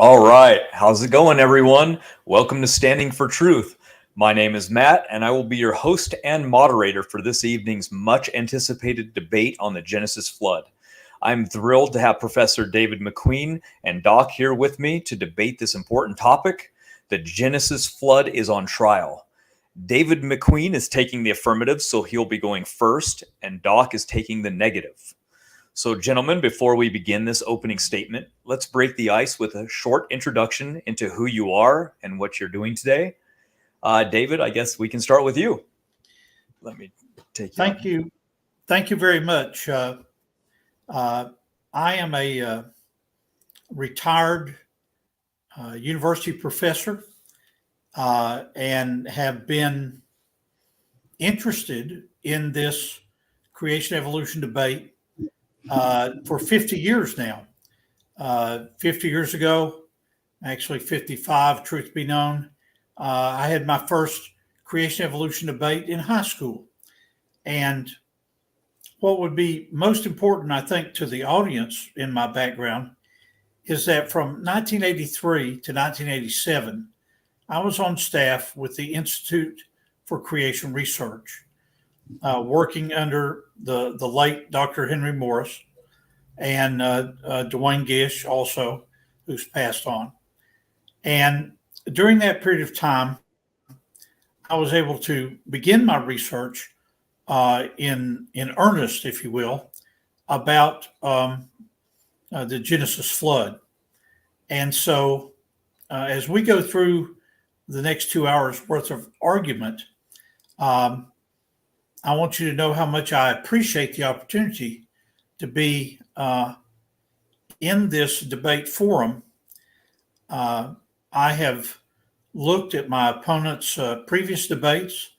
All right. How's it going, everyone? Welcome to Standing for Truth. My name is Matt, and I will be your host and moderator for this evening's much anticipated debate on the Genesis flood. I'm thrilled to have Professor David McQueen and Doc here with me to debate this important topic. The Genesis flood is on trial. David McQueen is taking the affirmative, so he'll be going first, and Doc is taking the negative. So, gentlemen, before we begin this opening statement, let's break the ice with a short introduction into who you are and what you're doing today. David, I guess we can start with you. Let me take you. Thank you. Thank you very much. I am a retired university professor and have been interested in this creation evolution debate for 50 years now. 50 years ago, actually 55, truth be known, I had my first creation evolution debate in high school. And what would be most important, I think, to the audience in my background is that from 1983 to 1987, I was on staff with the Institute for Creation Research, working under the late Dr. Henry Morris and Dwayne Gish also, who's passed on. And during that period of time, I was able to begin my research in earnest, if you will, about the Genesis flood. And so as we go through the next 2 hours worth of argument, I want you to know how much I appreciate the opportunity to be in this debate forum. I have looked at my opponent's previous debates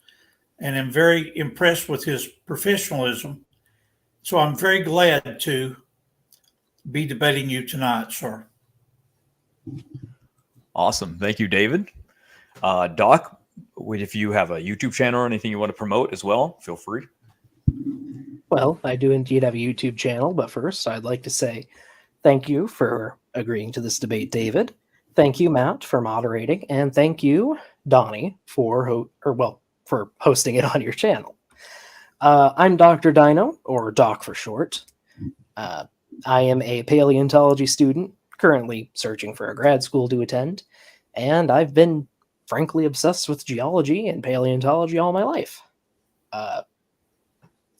and am very impressed with his professionalism. So I'm very glad to be debating you tonight, sir. Awesome. Thank you, David. Doc, if you have a YouTube channel or anything you want to promote as well, feel free. Well, I do indeed have a YouTube channel, but first I'd like to say thank you for agreeing to this debate, David. Thank you, Matt, for moderating, and thank you, Donnie, for hosting it on your channel. I'm Dr. Deino, or Doc for short. I am a paleontology student, currently searching for a grad school to attend, and I've been frankly obsessed with geology and paleontology all my life.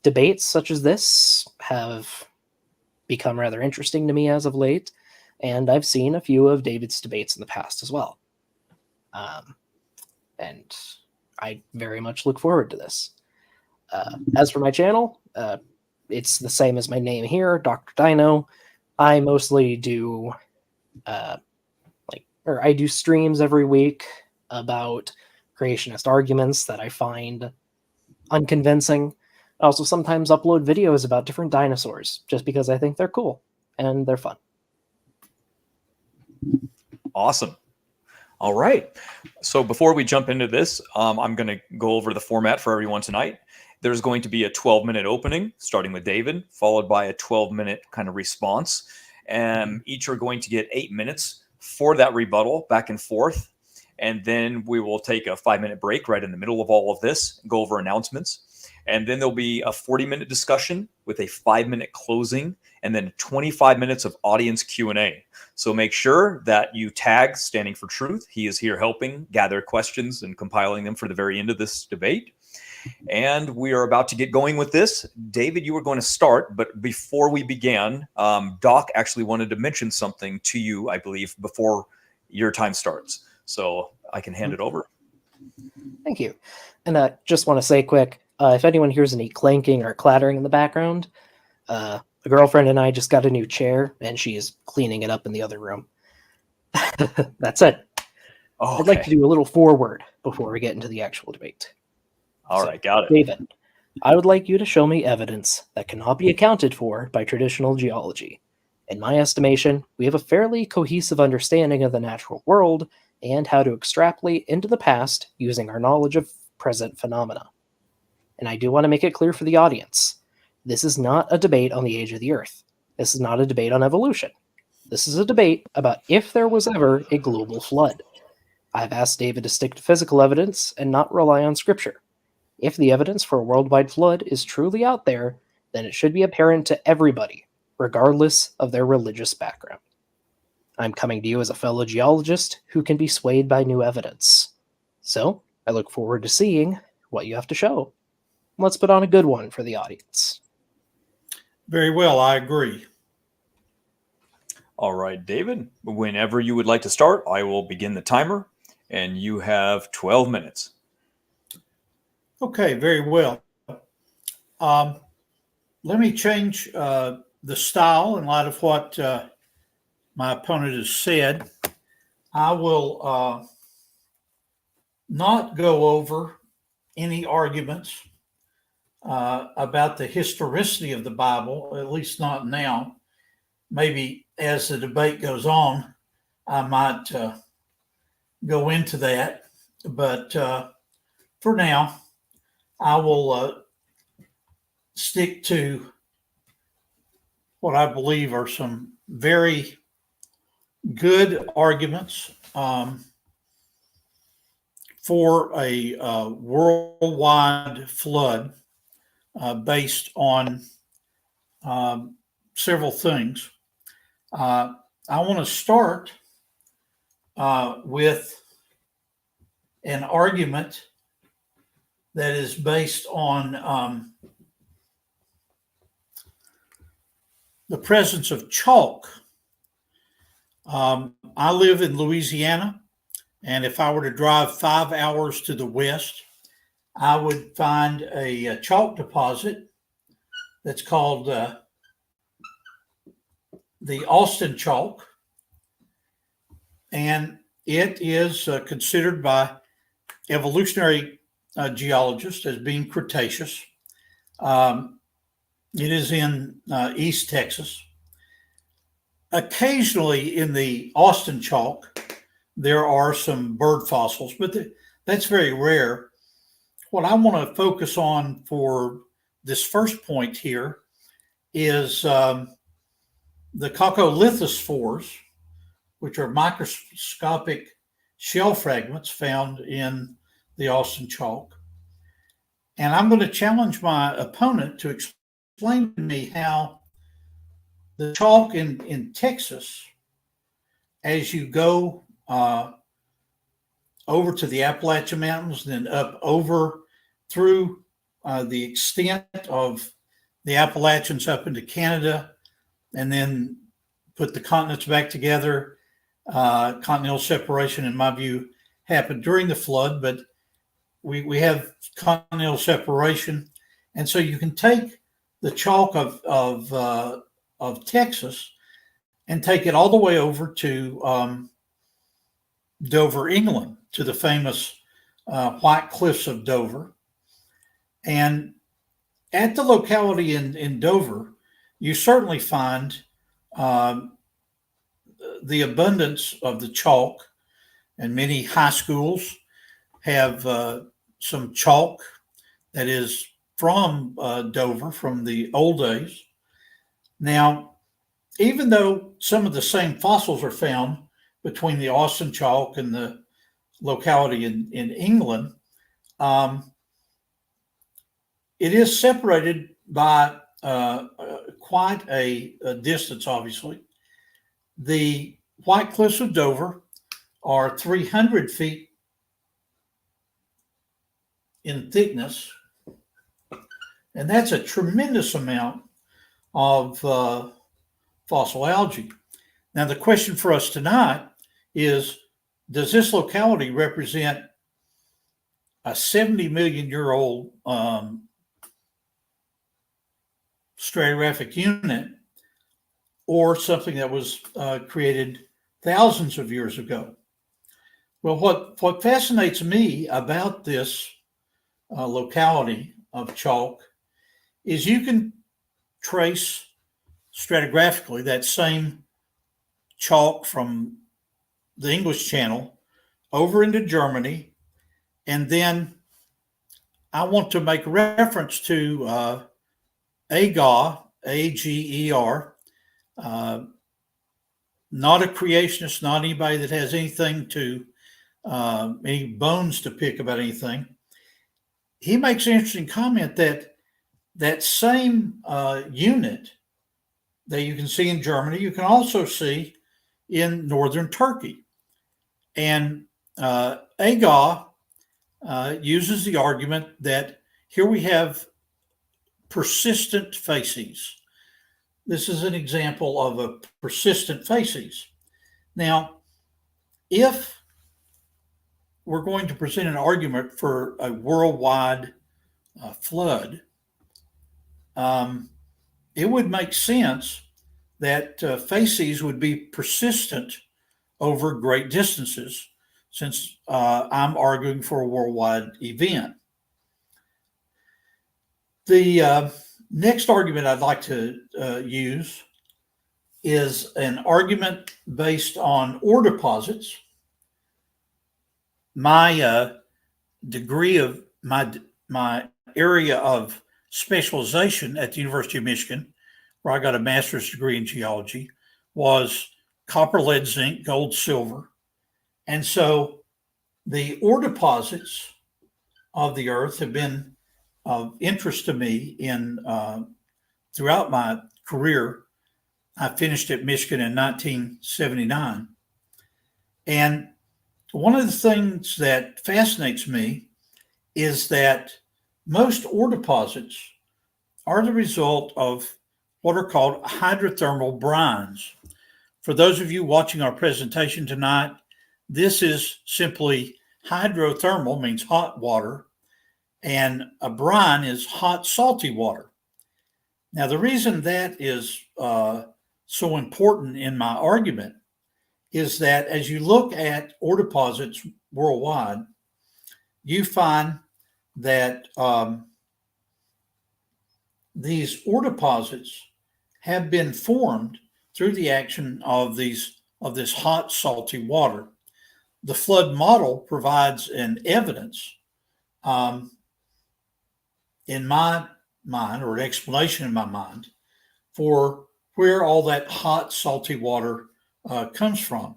Debates such as this have become rather interesting to me as of late, and I've seen a few of David's debates in the past as well. And I very much look forward to this. As for my channel, it's the same as my name here, Dr. Deino. I mostly do I do streams every week about creationist arguments that I find unconvincing. I also sometimes upload videos about different dinosaurs just because I think they're cool and they're fun. Awesome. All right. So before we jump into this, I'm going to go over the format for everyone tonight. There's going to be a 12-minute opening, starting with David, followed by a 12-minute kind of response. And each are going to get 8 minutes for that rebuttal back and forth. And then we will take a 5-minute break right in the middle of all of this, go over announcements. And then there'll be a 40-minute discussion with a 5-minute closing and then 25 minutes of audience Q&A. So make sure that you tag Standing for Truth. He is here helping gather questions and compiling them for the very end of this debate. And we are about to get going with this. David, you were going to start, but before we began, Doc actually wanted to mention something to you, I believe, before your time starts. So I can hand it over. Thank you. And I just want to say quick, if anyone hears any clanking or clattering in the background, a girlfriend and I just got a new chair, and she is cleaning it up in the other room. That's it. Okay. I'd like to do a little forward before we get into the actual debate. All right, got it. David, I would like you to show me evidence that cannot be accounted for by traditional geology. In my estimation, we have a fairly cohesive understanding of the natural world and how to extrapolate into the past using our knowledge of present phenomena. And I do want to make it clear for the audience, this is not a debate on the age of the Earth. This is not a debate on evolution. This is a debate about if there was ever a global flood. I've asked David to stick to physical evidence and not rely on scripture. If the evidence for a worldwide flood is truly out there, then it should be apparent to everybody, regardless of their religious background. I'm coming to you as a fellow geologist who can be swayed by new evidence. So, I look forward to seeing what you have to show. Let's put on a good one for the audience. Very well, I agree. All right, David, whenever you would like to start, I will begin the timer, and you have 12 minutes. Okay, very well. Let me change the style in light of what my opponent has said. I will not go over any arguments about the historicity of the Bible, at least not now. Maybe as the debate goes on, I might go into that. But for now, I will stick to what I believe are some very good arguments for a worldwide flood based on several things. I want to start with an argument that is based on the presence of chalk. I live in Louisiana, and if I were to drive 5 hours to the west, I would find a chalk deposit that's called the Austin chalk, and it is considered by evolutionary geologists as being Cretaceous. It is in East Texas. Occasionally in the Austin chalk, there are some bird fossils, but that's very rare. What I want to focus on for this first point here is the coccolithospores, which are microscopic shell fragments found in the Austin chalk. And I'm going to challenge my opponent to explain to me how the chalk in Texas, as you go over to the Appalachian Mountains, then up over through the extent of the Appalachians up into Canada, and then put the continents back together. Continental separation, in my view, happened during the flood, but we have continental separation. And so you can take the chalk of Texas and take it all the way over to Dover, England, to the famous White Cliffs of Dover. And at the locality in Dover, you certainly find the abundance of the chalk, and many high schools have some chalk that is from Dover from the old days. Now, even though some of the same fossils are found between the Austin chalk and the locality in England, it is separated by quite a distance, obviously. The White Cliffs of Dover are 300 feet in thickness, and that's a tremendous amount of fossil algae. Now, the question for us tonight is, does this locality represent a 70 million year old stratigraphic unit, or something that was created thousands of years ago? Well, what fascinates me about this locality of chalk is you can trace stratigraphically that same chalk from the English Channel over into Germany. And then I want to make reference to Ager, Ager, not a creationist, not anybody that has anything to, any bones to pick about anything. He makes an interesting comment that that same unit that you can see in Germany, you can also see in northern Turkey. And Agah uses the argument that here we have persistent facies. This is an example of a persistent facies. Now, if we're going to present an argument for a worldwide flood, it would make sense that facies would be persistent over great distances, since I'm arguing for a worldwide event. The next argument I'd like to use is an argument based on ore deposits. My degree of my area of specialization at the University of Michigan, where I got a master's degree in geology, was copper, lead, zinc, gold, silver. And so the ore deposits of the earth have been of interest to me in throughout my career. I finished at Michigan in 1979. And one of the things that fascinates me is that most ore deposits are the result of what are called hydrothermal brines. For those of you watching our presentation tonight, this is simply hydrothermal, means hot water, and a brine is hot, salty water. Now, the reason that is so important in my argument is that as you look at ore deposits worldwide, you find that these ore deposits have been formed through the action of this hot, salty water. The flood model provides an evidence in my mind, or an explanation in my mind, for where all that hot, salty water comes from.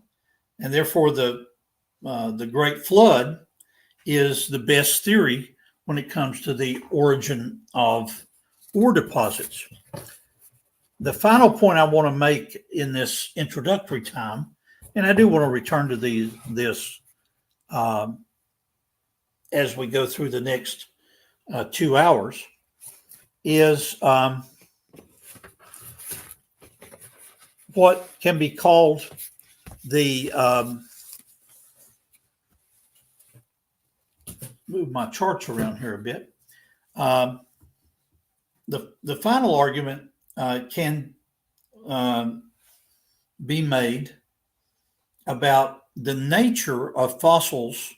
And therefore, the Great Flood is the best theory when it comes to the origin of ore deposits. The final point I want to make in this introductory time, and I do want to return to this as we go through the next 2 hours, is what can be called the move my charts around here a bit. The final argument can be made about the nature of fossils,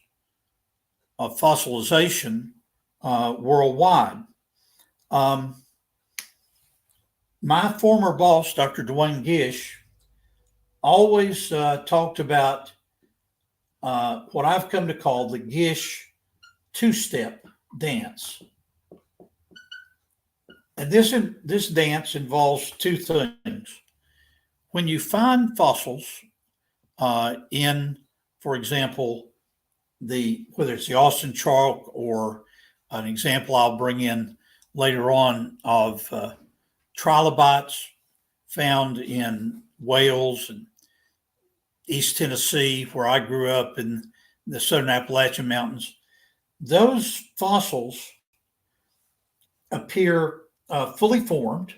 of fossilization worldwide. My former boss, Dr. Dwayne Gish, always talked about what I've come to call the Gish two-step dance. And this dance involves two things. When you find fossils in, for example, whether it's the Austin chalk or an example I'll bring in later on of trilobites found in Wales and East Tennessee, where I grew up in the Southern Appalachian Mountains, those fossils appear fully formed.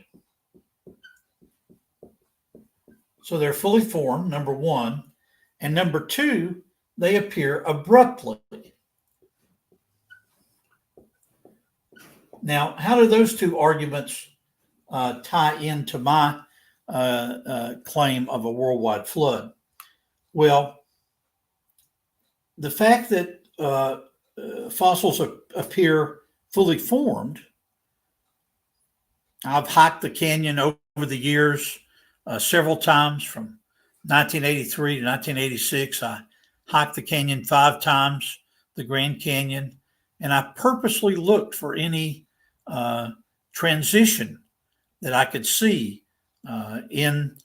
So they're fully formed, number one. And number two, they appear abruptly. Now, how do those two arguments tie into my claim of a worldwide flood? Well, the fact that fossils appear fully formed, I've hiked the canyon over the years several times. From 1983 to 1986, I hiked the canyon 5 times, the Grand Canyon, and I purposely looked for any transition that I could see in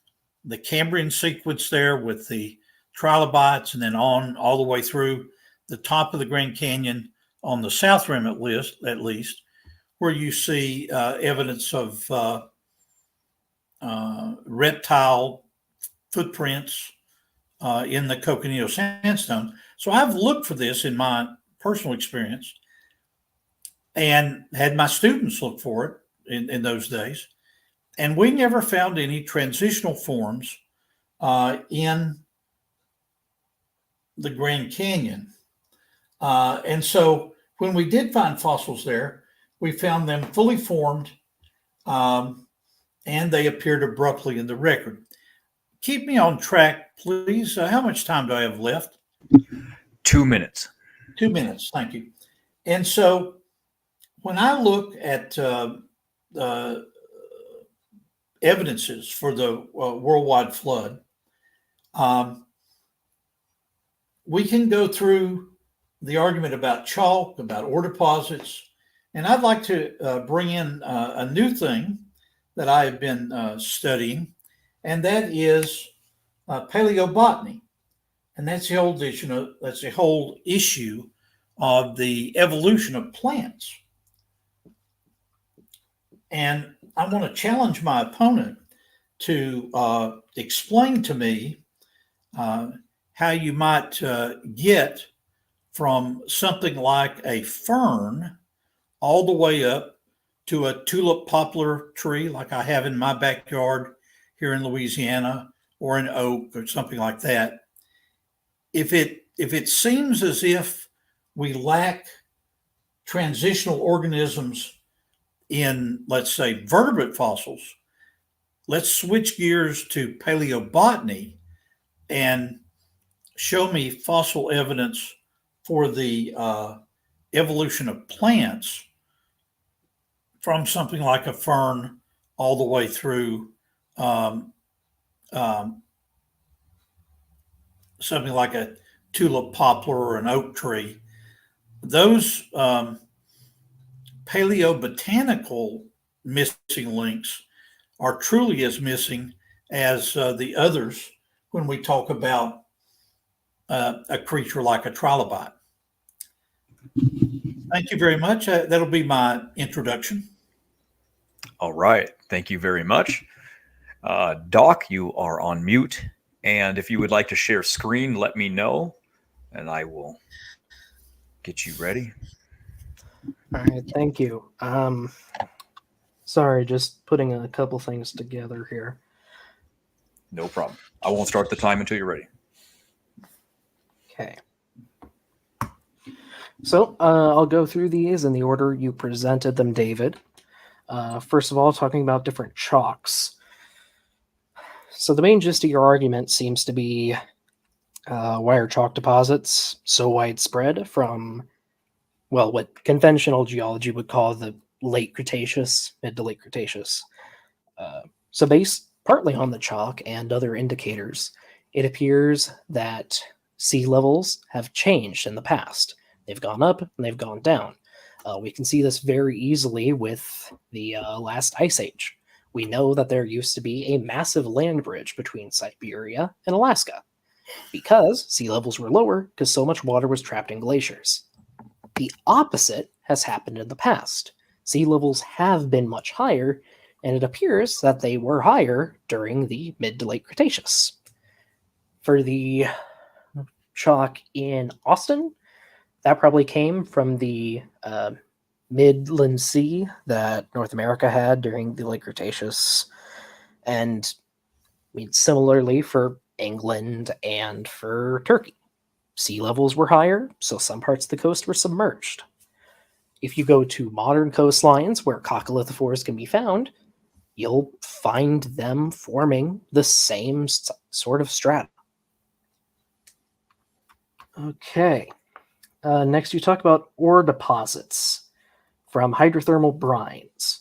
the Cambrian sequence there with the trilobites, and then on all the way through the top of the Grand Canyon on the south rim at least, where you see evidence of reptile footprints in the Coconino sandstone. So I've looked for this in my personal experience and had my students look for it in those days. And we never found any transitional forms in the Grand Canyon. And so when we did find fossils there, we found them fully formed, and they appeared abruptly in the record. Keep me on track, please. How much time do I have left? 2 minutes. 2 minutes, thank you. And so when I look at evidences for the worldwide flood, we can go through the argument about chalk, about ore deposits, and I'd like to bring in a new thing that I have been studying, and that is paleobotany, and that's the whole issue of the evolution of plants. And I want to challenge my opponent to explain to me how you might get from something like a fern all the way up to a tulip poplar tree like I have in my backyard here in Louisiana, or an oak or something like that. If it seems as if we lack transitional organisms in, let's say, vertebrate fossils, let's switch gears to paleobotany and show me fossil evidence for the evolution of plants from something like a fern all the way through something like a tulip poplar or an oak tree. Those paleobotanical missing links are truly as missing as the others when we talk about a creature like a trilobite. Thank you very much. That'll be my introduction. All right. Thank you very much. Doc, you are on mute. And if you would like to share screen, let me know, and I will get you ready. All right, thank you. Sorry, just putting a couple things together here. No problem. I won't start the time until you're ready. Okay. So I'll go through these in the order you presented them, David. First of all, talking about different chalks. So the main gist of your argument seems to be why are chalk deposits so widespread from, well, what conventional geology would call the late Cretaceous, mid to late Cretaceous. So based partly on the chalk and other indicators, it appears that sea levels have changed in the past. They've gone up and they've gone down. We can see this very easily with the last ice age. We know that there used to be a massive land bridge between Siberia and Alaska because sea levels were lower because so much water was trapped in glaciers. The opposite has happened in the past. Sea levels have been much higher, and it appears that they were higher during the mid to late Cretaceous. For the chalk in Austin, that probably came from the Midland Sea that North America had during the late Cretaceous. And I mean, similarly for England and for Turkey. Sea levels were higher, so some parts of the coast were submerged. If you go to modern coastlines where coccolithophores can be found, you'll find them forming the same sort of strata. Okay. Next, you talk about ore deposits from hydrothermal brines.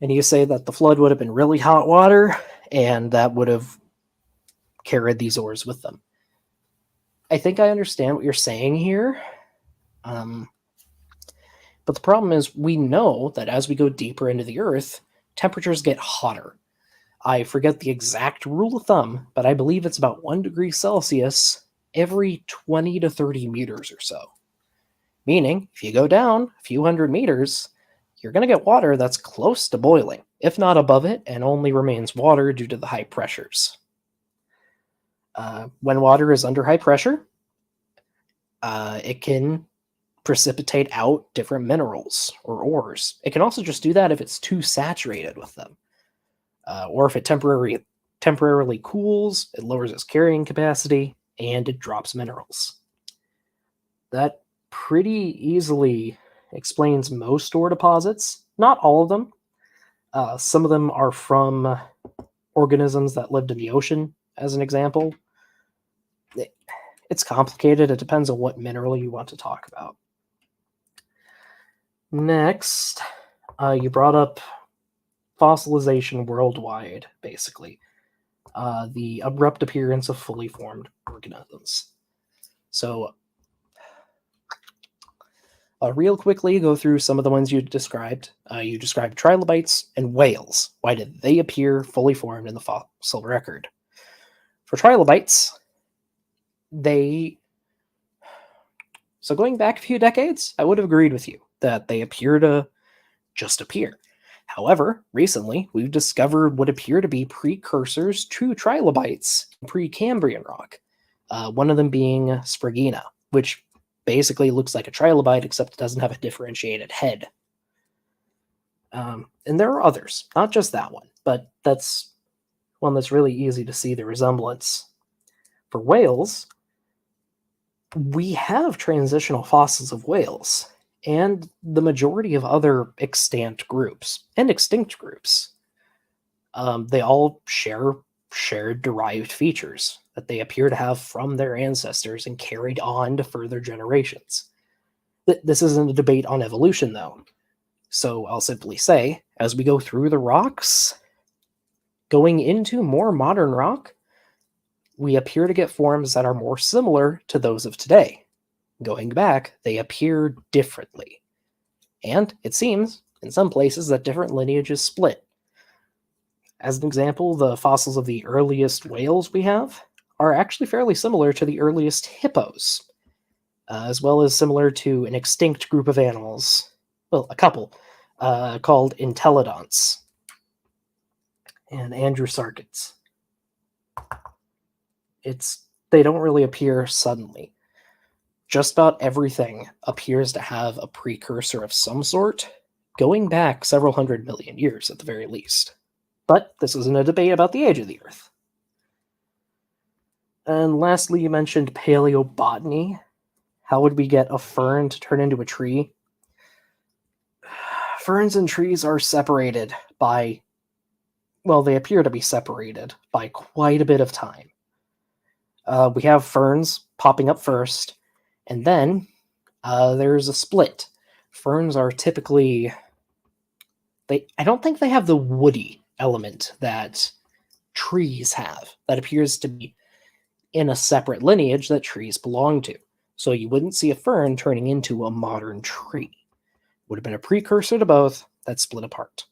And you say that the flood would have been really hot water, and that would have carried these ores with them. I think I understand what you're saying here. But the problem is we know that as we go deeper into the Earth, temperatures get hotter. I forget the exact rule of thumb, but I believe it's about 1 degree Celsius every 20 to 30 meters or so. Meaning, if you go down a few hundred meters, you're going to get water that's close to boiling, if not above it, and only remains water due to the high pressures. When water is under high pressure, it can precipitate out different minerals or ores. It can also just do that if it's too saturated with them. Or if it temporarily cools, it lowers its carrying capacity, and it drops minerals. That pretty easily explains most ore deposits. Not all of them. Some of them are from organisms that lived in the ocean, as an example. It's complicated. It depends on what mineral you want to talk about. Next, you brought up fossilization worldwide, basically. The abrupt appearance of fully formed organisms. So, real quickly, go through some of the ones you described. You described trilobites and whales. Why did they appear fully formed in the fossil record? For trilobites, so going back a few decades, I would have agreed with you that they appear to just appear. However, recently, we've discovered what appear to be precursors to trilobites in Precambrian rock. One of them being Spragina, which basically looks like a trilobite, except it doesn't have a differentiated head. And there are others, not just that one, but that's one that's really easy to see the resemblance. For whales, we have transitional fossils of whales, and the majority of other extant groups and extinct groups. They all share shared derived features that they appear to have from their ancestors and carried on to further generations. This isn't a debate on evolution, though. So I'll simply say, as we go through the rocks, going into more modern rock, we appear to get forms that are more similar to those of today. Going back, they appear differently. And it seems, in some places, that different lineages split. As an example, the fossils of the earliest whales we have are actually fairly similar to the earliest hippos, as well as similar to an extinct group of animals, well, a couple, called entelodonts and androsarchids. They don't really appear suddenly. Just about everything appears to have a precursor of some sort, going back several 100 million years at the very least. But this isn't a debate about the age of the Earth. And lastly, you mentioned paleobotany. How would we get a fern to turn into a tree? Ferns and trees are separated by, well, they appear to be separated by quite a bit of time. We have ferns popping up first, and then there's a split. Ferns are typically, I don't think they have the woody element that trees have. That appears to be in a separate lineage that trees belong to. So you wouldn't see a fern turning into a modern tree. Would have been a precursor to both that split apart.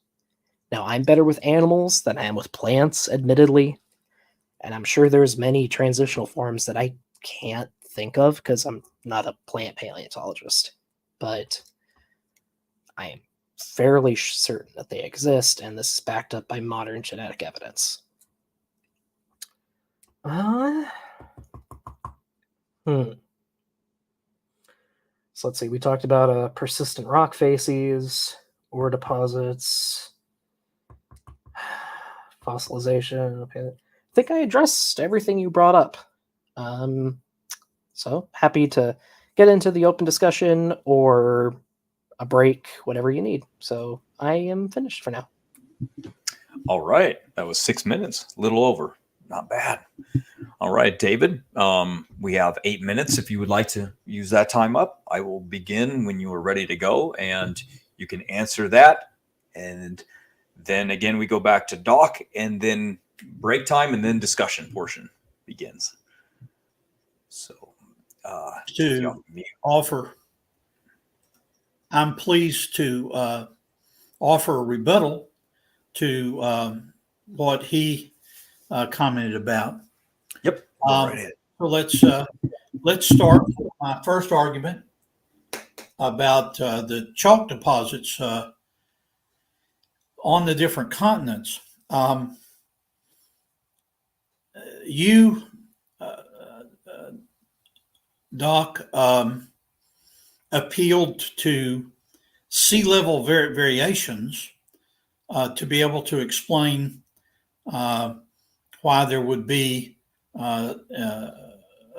Now, I'm better with animals than I am with plants, admittedly. And I'm sure there's many transitional forms that I can't think of because I'm not a plant paleontologist. But I am fairly certain that they exist, and this is backed up by modern genetic evidence. So let's see, we talked about persistent rock facies, ore deposits, fossilization. Okay. I think I addressed everything you brought up. So happy to get into the open discussion or a break, whatever you need. So I am finished for now. All right. That was 6 minutes, a little over. Not bad. All right, David, we have 8 minutes. If you would like to use that time up, I will begin when you are ready to go, and you can answer that. And then again, we go back to Doc, and then break time, and then discussion portion begins. So to offer, I'm pleased to offer a rebuttal to what he commented about. Yep. So let's start with my first argument about the chalk deposits on the different continents. You, Doc, appealed to sea level variations to be able to explain why there would be a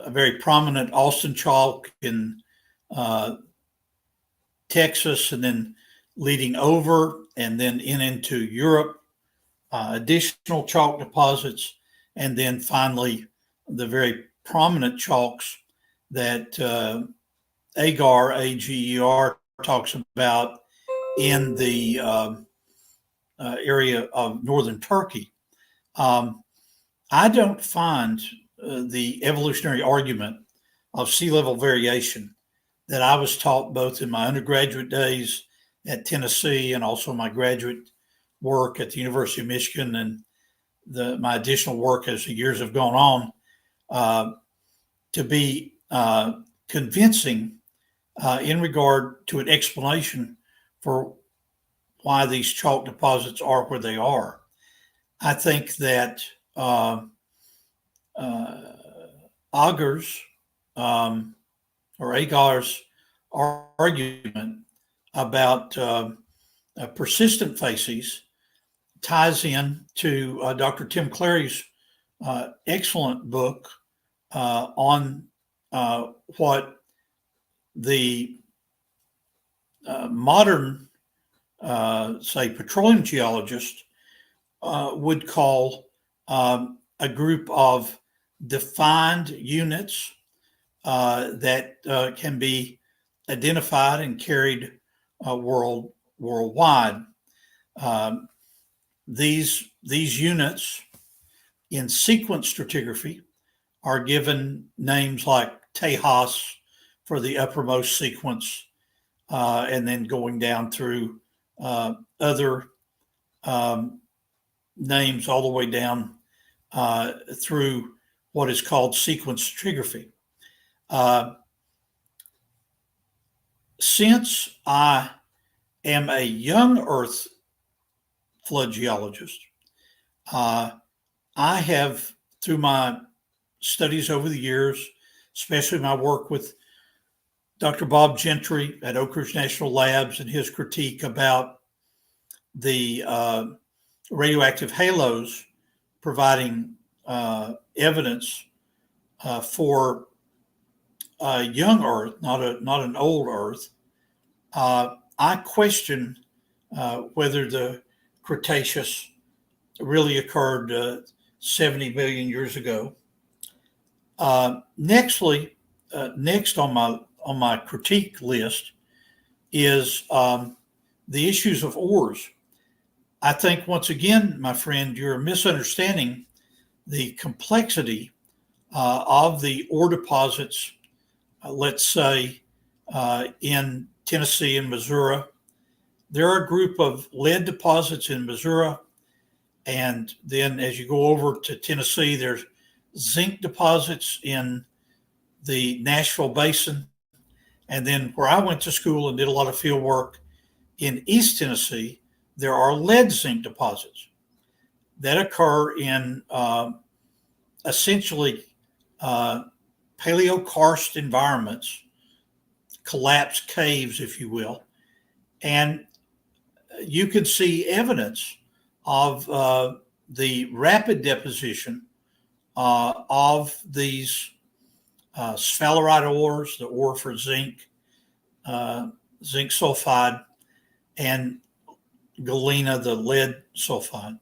very prominent Austin chalk in Texas, and then leading over and then into Europe, additional chalk deposits, and then finally the very prominent chalks that Agar, AGER, talks about in the area of northern Turkey. I don't find the evolutionary argument of sea level variation that I was taught both in my undergraduate days at Tennessee and also my graduate work at the University of Michigan, and my additional work as the years have gone on, to be convincing in regard to an explanation for why these chalk deposits are where they are. I think that Agar's argument about persistent facies ties in to Dr. Tim Clary's excellent book on what the modern, say, petroleum geologist would call a group of defined units that can be identified and carried worldwide. These units in sequence stratigraphy are given names like Tejas for the uppermost sequence, and then going down through other names all the way down through what is called sequence stratigraphy. Since I am a young Earth flood geologist, I have, through my studies over the years, especially my work with Dr. Bob Gentry at Oak Ridge National Labs and his critique about the radioactive halos providing evidence for young Earth, not an old Earth. I question whether the Cretaceous really occurred 70 million years ago. Next on my critique list is the issues of ores. I think, once again, my friend, you're misunderstanding the complexity of the ore deposits, let's say, in Tennessee and Missouri. There are a group of lead deposits in Missouri, and then as you go over to Tennessee, there's zinc deposits in the Nashville Basin. And then where I went to school and did a lot of field work in East Tennessee, there are lead zinc deposits that occur in essentially paleokarst environments, collapsed caves, if you will. And you can see evidence of the rapid deposition of these sphalerite ores, the ore for zinc, zinc sulfide, and galena, the lead sulfide.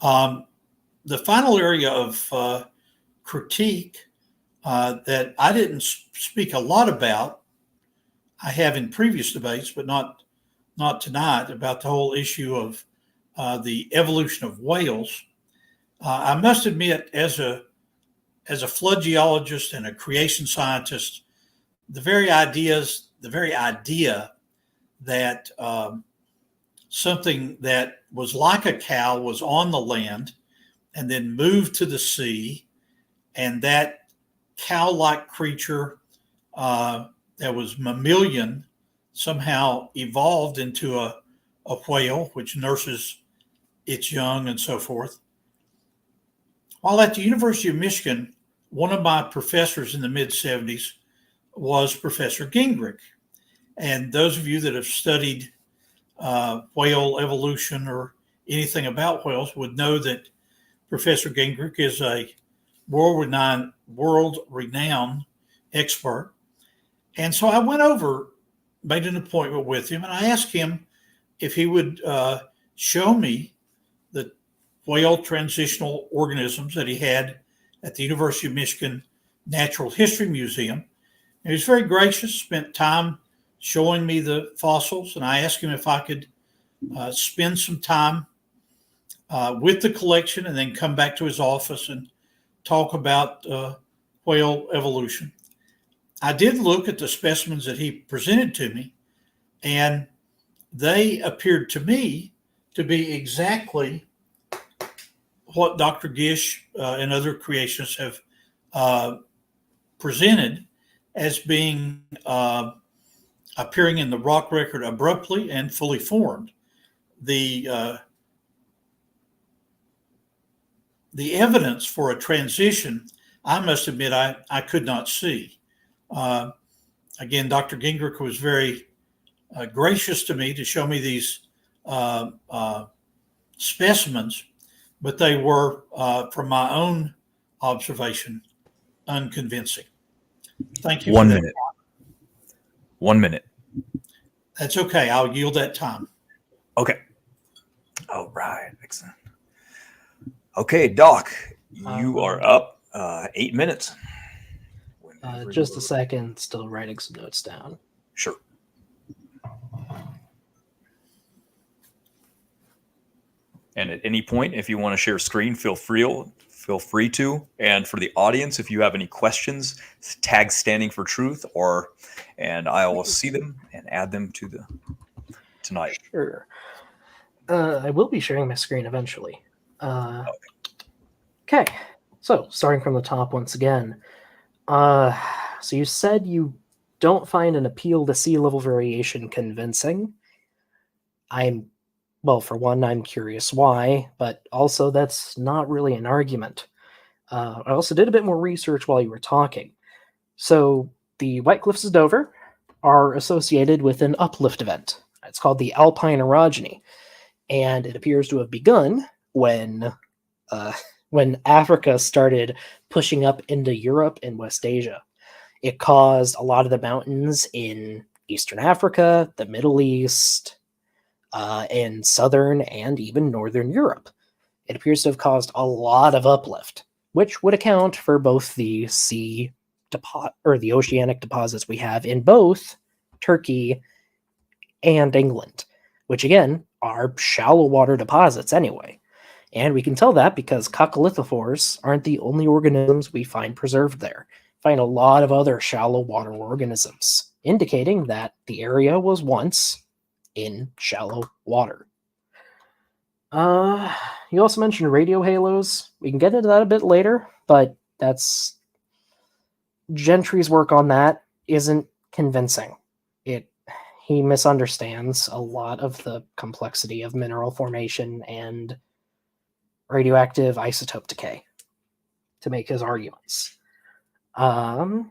The final area of critique that I didn't speak a lot about, I have in previous debates, but not tonight, about the whole issue of the evolution of whales. I must admit, as a flood geologist and a creation scientist, the very idea that something that was like a cow was on the land and then moved to the sea, and that cow-like creature that was mammalian somehow evolved into a whale, which nurses its young and so forth. While at the University of Michigan, one of my professors in the mid-70s was Professor Gingrich. And those of you that have studied whale evolution or anything about whales would know that Professor Gingrich is a world-renowned expert. And so I went over, made an appointment with him, and I asked him if he would show me the whale transitional organisms that he had at the University of Michigan Natural History Museum. And he was very gracious, spent time showing me the fossils, and I asked him if I could spend some time with the collection and then come back to his office and talk about whale evolution. I did look at the specimens that he presented to me, and they appeared to me to be exactly what Dr. Gish and other creationists have presented as being appearing in the rock record abruptly and fully formed. The evidence for a transition, I must admit, I could not see. Again, Dr. Gingrich was very gracious to me to show me these specimens, but they were, from my own observation, unconvincing. Thank you. 1 minute. 1 minute. That's okay. I'll yield that time. Okay. All right. Excellent. Okay, Doc, you are up. 8 minutes. Just a second. Still writing some notes down. Sure. And at any point, if you want to share screen, feel free to. And for the audience, if you have any questions, tag Standing for Truth, and I will see them and add them to tonight. Sure. I will be sharing my screen eventually. Okay. So starting from the top once again. So you said you don't find an appeal to sea level variation convincing. Well, for one, I'm curious why, but also that's not really an argument. I also did a bit more research while you were talking. So the White Cliffs of Dover are associated with an uplift event. It's called the Alpine orogeny, and it appears to have begun when Africa started pushing up into Europe and West Asia. It caused a lot of the mountains in Eastern Africa, the Middle East, and Southern and even Northern Europe. It appears to have caused a lot of uplift, which would account for both the the oceanic deposits we have in both Turkey and England, which again are shallow water deposits anyway. And we can tell that because coccolithophores aren't the only organisms we find preserved there. We find a lot of other shallow water organisms, indicating that the area was once in shallow water. You also mentioned radio halos. We can get into that a bit later, but Gentry's work on that isn't convincing. He misunderstands a lot of the complexity of mineral formation and radioactive isotope decay to make his arguments. You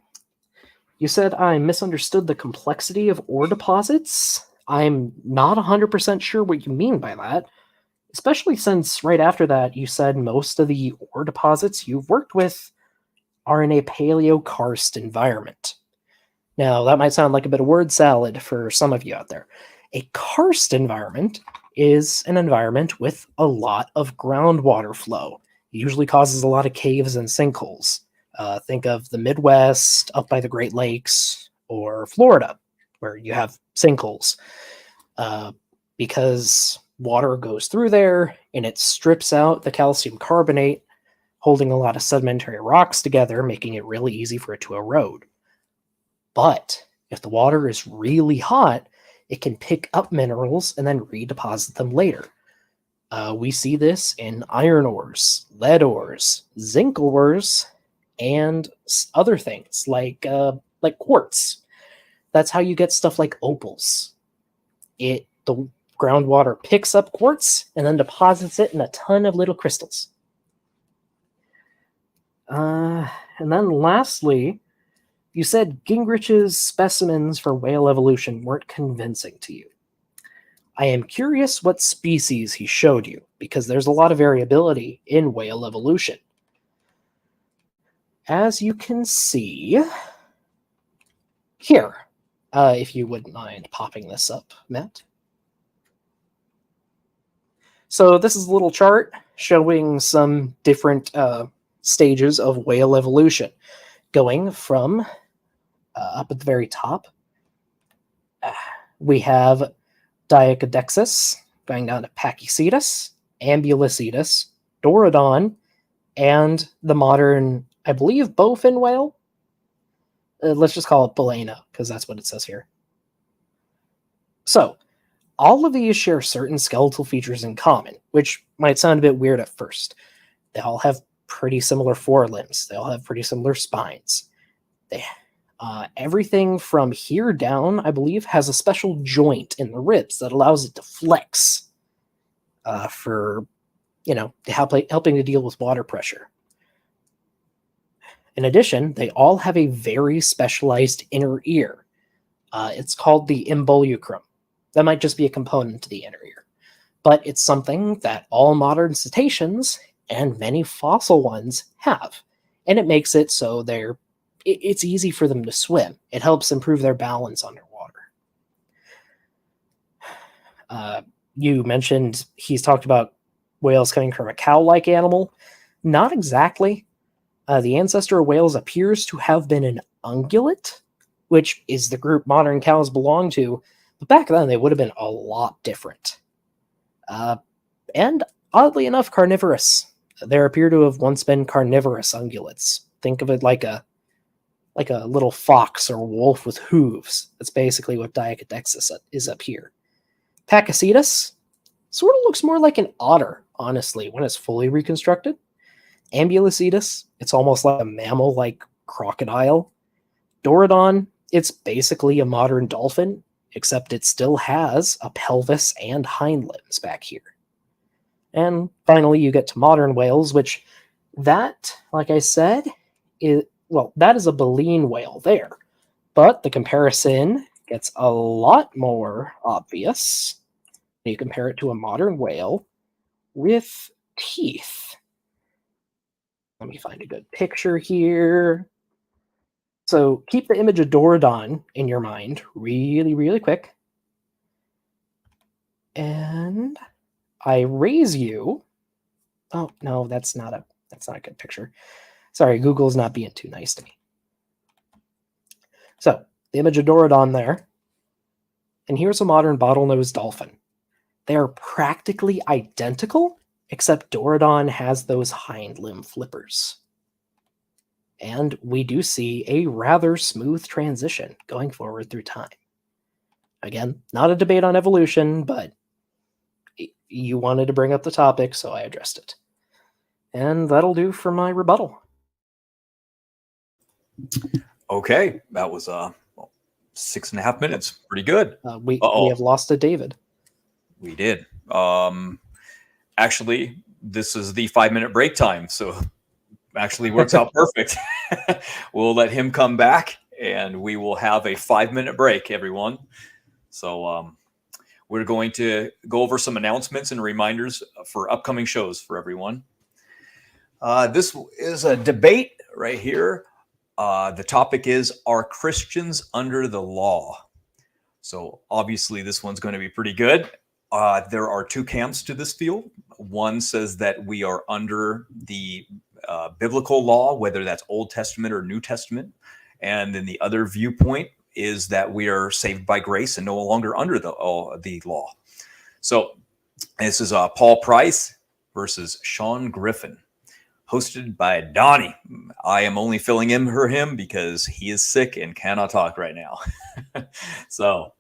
said I misunderstood the complexity of ore deposits. I'm not 100% sure what you mean by that, especially since right after that you said most of the ore deposits you've worked with are in a paleokarst environment. Now, that might sound like a bit of word salad for some of you out there. A karst environment is an environment with a lot of groundwater flow. It usually causes a lot of caves and sinkholes. Think of the Midwest, up by the Great Lakes, or Florida, where you have sinkholes. Because water goes through there and it strips out the calcium carbonate, holding a lot of sedimentary rocks together, making it really easy for it to erode. But if the water is really hot, it can pick up minerals and then redeposit them later. We see this in iron ores, lead ores, zinc ores, and other things like quartz. That's how you get stuff like opals. The groundwater picks up quartz and then deposits it in a ton of little crystals. And then lastly, you said Gingrich's specimens for whale evolution weren't convincing to you. I am curious what species he showed you, because there's a lot of variability in whale evolution. As you can see here, if you wouldn't mind popping this up, Matt. So this is a little chart showing some different stages of whale evolution, going from up at the very top. We have Diacodexis, going down to Pachycetus, Ambulocetus, Dorodon, and the modern, I believe, bowfin whale. Let's just call it Balena, because that's what it says here. So, all of these share certain skeletal features in common, which might sound a bit weird at first. They all have pretty similar forelimbs. They all have pretty similar spines. Everything from here down, I believe, has a special joint in the ribs that allows it to flex for, helping to deal with water pressure. In addition, they all have a very specialized inner ear. It's called the involucrum. That might just be a component to the inner ear. But it's something that all modern cetaceans and many fossil ones have. And it makes it so it's easy for them to swim. It helps improve their balance underwater. You mentioned he's talked about whales coming from a cow-like animal. Not exactly. The ancestor of whales appears to have been an ungulate, which is the group modern cows belong to. But back then, they would have been a lot different. And oddly enough, carnivorous. There appear to have once been carnivorous ungulates. Think of it like a little fox or wolf with hooves. That's basically what Diacodexis is up here. Pachycetus sort of looks more like an otter, honestly, when it's fully reconstructed. Ambulocetus, it's almost like a mammal like crocodile. Dorodon, it's basically a modern dolphin, except it still has a pelvis and hind limbs back here. And finally, you get to modern whales, which that, like I said, that is a baleen whale there. But the comparison gets a lot more obvious when you compare it to a modern whale with teeth. Let me find a good picture here. So keep the image of Dorodon in your mind really, really quick. And I raise you. Oh, no, that's not a good picture. Sorry, Google's not being too nice to me. So, the image of Dorodon there. And here's a modern bottlenose dolphin. They are practically identical, except Dorodon has those hind limb flippers. And we do see a rather smooth transition going forward through time. Again, not a debate on evolution, but you wanted to bring up the topic, so I addressed it. And that'll do for my rebuttal. Okay, that was 6.5 minutes. Pretty good. We have lost a David. We did. Actually, this is the 5-minute break time, so actually works out perfect. We'll let him come back, and we will have a 5-minute break, everyone. So we're going to go over some announcements and reminders for upcoming shows for everyone. This is a debate right here. The topic is, are Christians under the law? So obviously this one's going to be pretty good. There are two camps to this field. One says that we are under the biblical law, whether that's Old Testament or New Testament. And then the other viewpoint is that we are saved by grace and no longer under the law. So this is Paul Price versus Sean Griffin, hosted by Donnie. I am only filling in for him because he is sick and cannot talk right now. So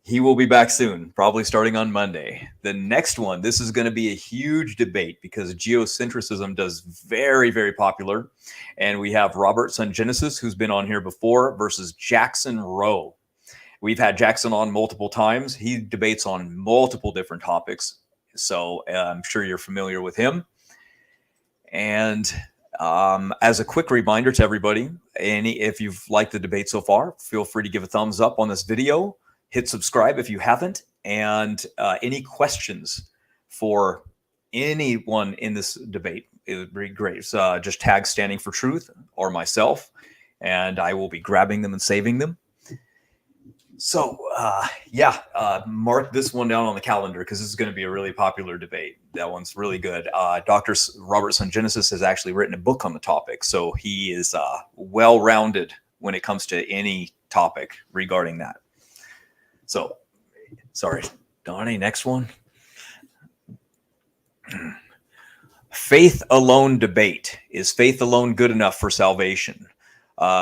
He will be back soon, probably starting on Monday. The next one, this is going to be a huge debate because geocentrism does very, very popular. And we have Robert Sungenesis, who's been on here before, versus Jackson Rowe. We've had Jackson on multiple times. He debates on multiple different topics. So I'm sure you're familiar with him. And as a quick reminder to everybody, if you've liked the debate so far, feel free to give a thumbs up on this video. Hit subscribe if you haven't. And any questions for anyone in this debate, it would be great. So, just tag Standing for Truth or myself, and I will be grabbing them and saving them. So, mark this one down on the calendar because this is going to be a really popular debate. That one's really good. Dr. Robert Sungenesis has actually written a book on the topic, so he is well-rounded when it comes to any topic regarding that. So, sorry, Donnie, next one. Faith alone debate. Is faith alone good enough for salvation?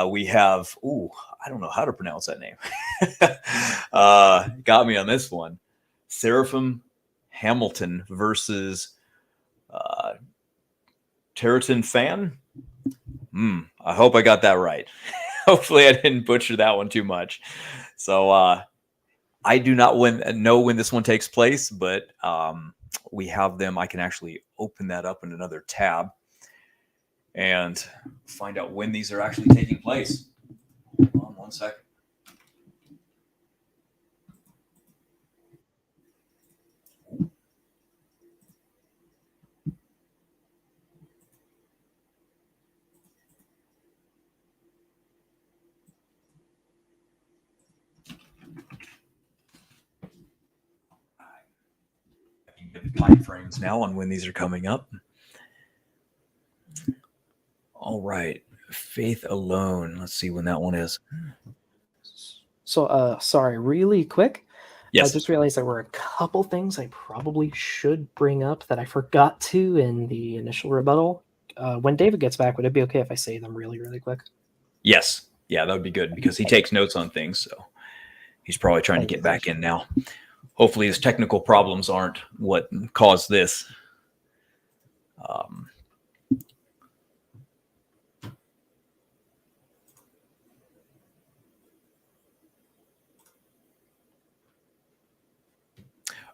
We have, I don't know how to pronounce that name. Got me on this one. Seraphim Hamilton versus Territon Fan. I hope I got that right. Hopefully I didn't butcher that one too much. So I do not know when this one takes place, but we have them. I can actually open that up in another tab and find out when these are actually taking place. Hold on one second. Time frames now on when these are coming up. All right. Faith alone. Let's see when that one is. So, sorry, really quick. Yes. I just realized there were a couple things I probably should bring up that I forgot to in the initial rebuttal. When David gets back, would it be okay if I say them really, really quick? Yes. Yeah, that would be good because he takes notes on things. So he's probably trying to get back in now. Hopefully his technical problems aren't what caused this.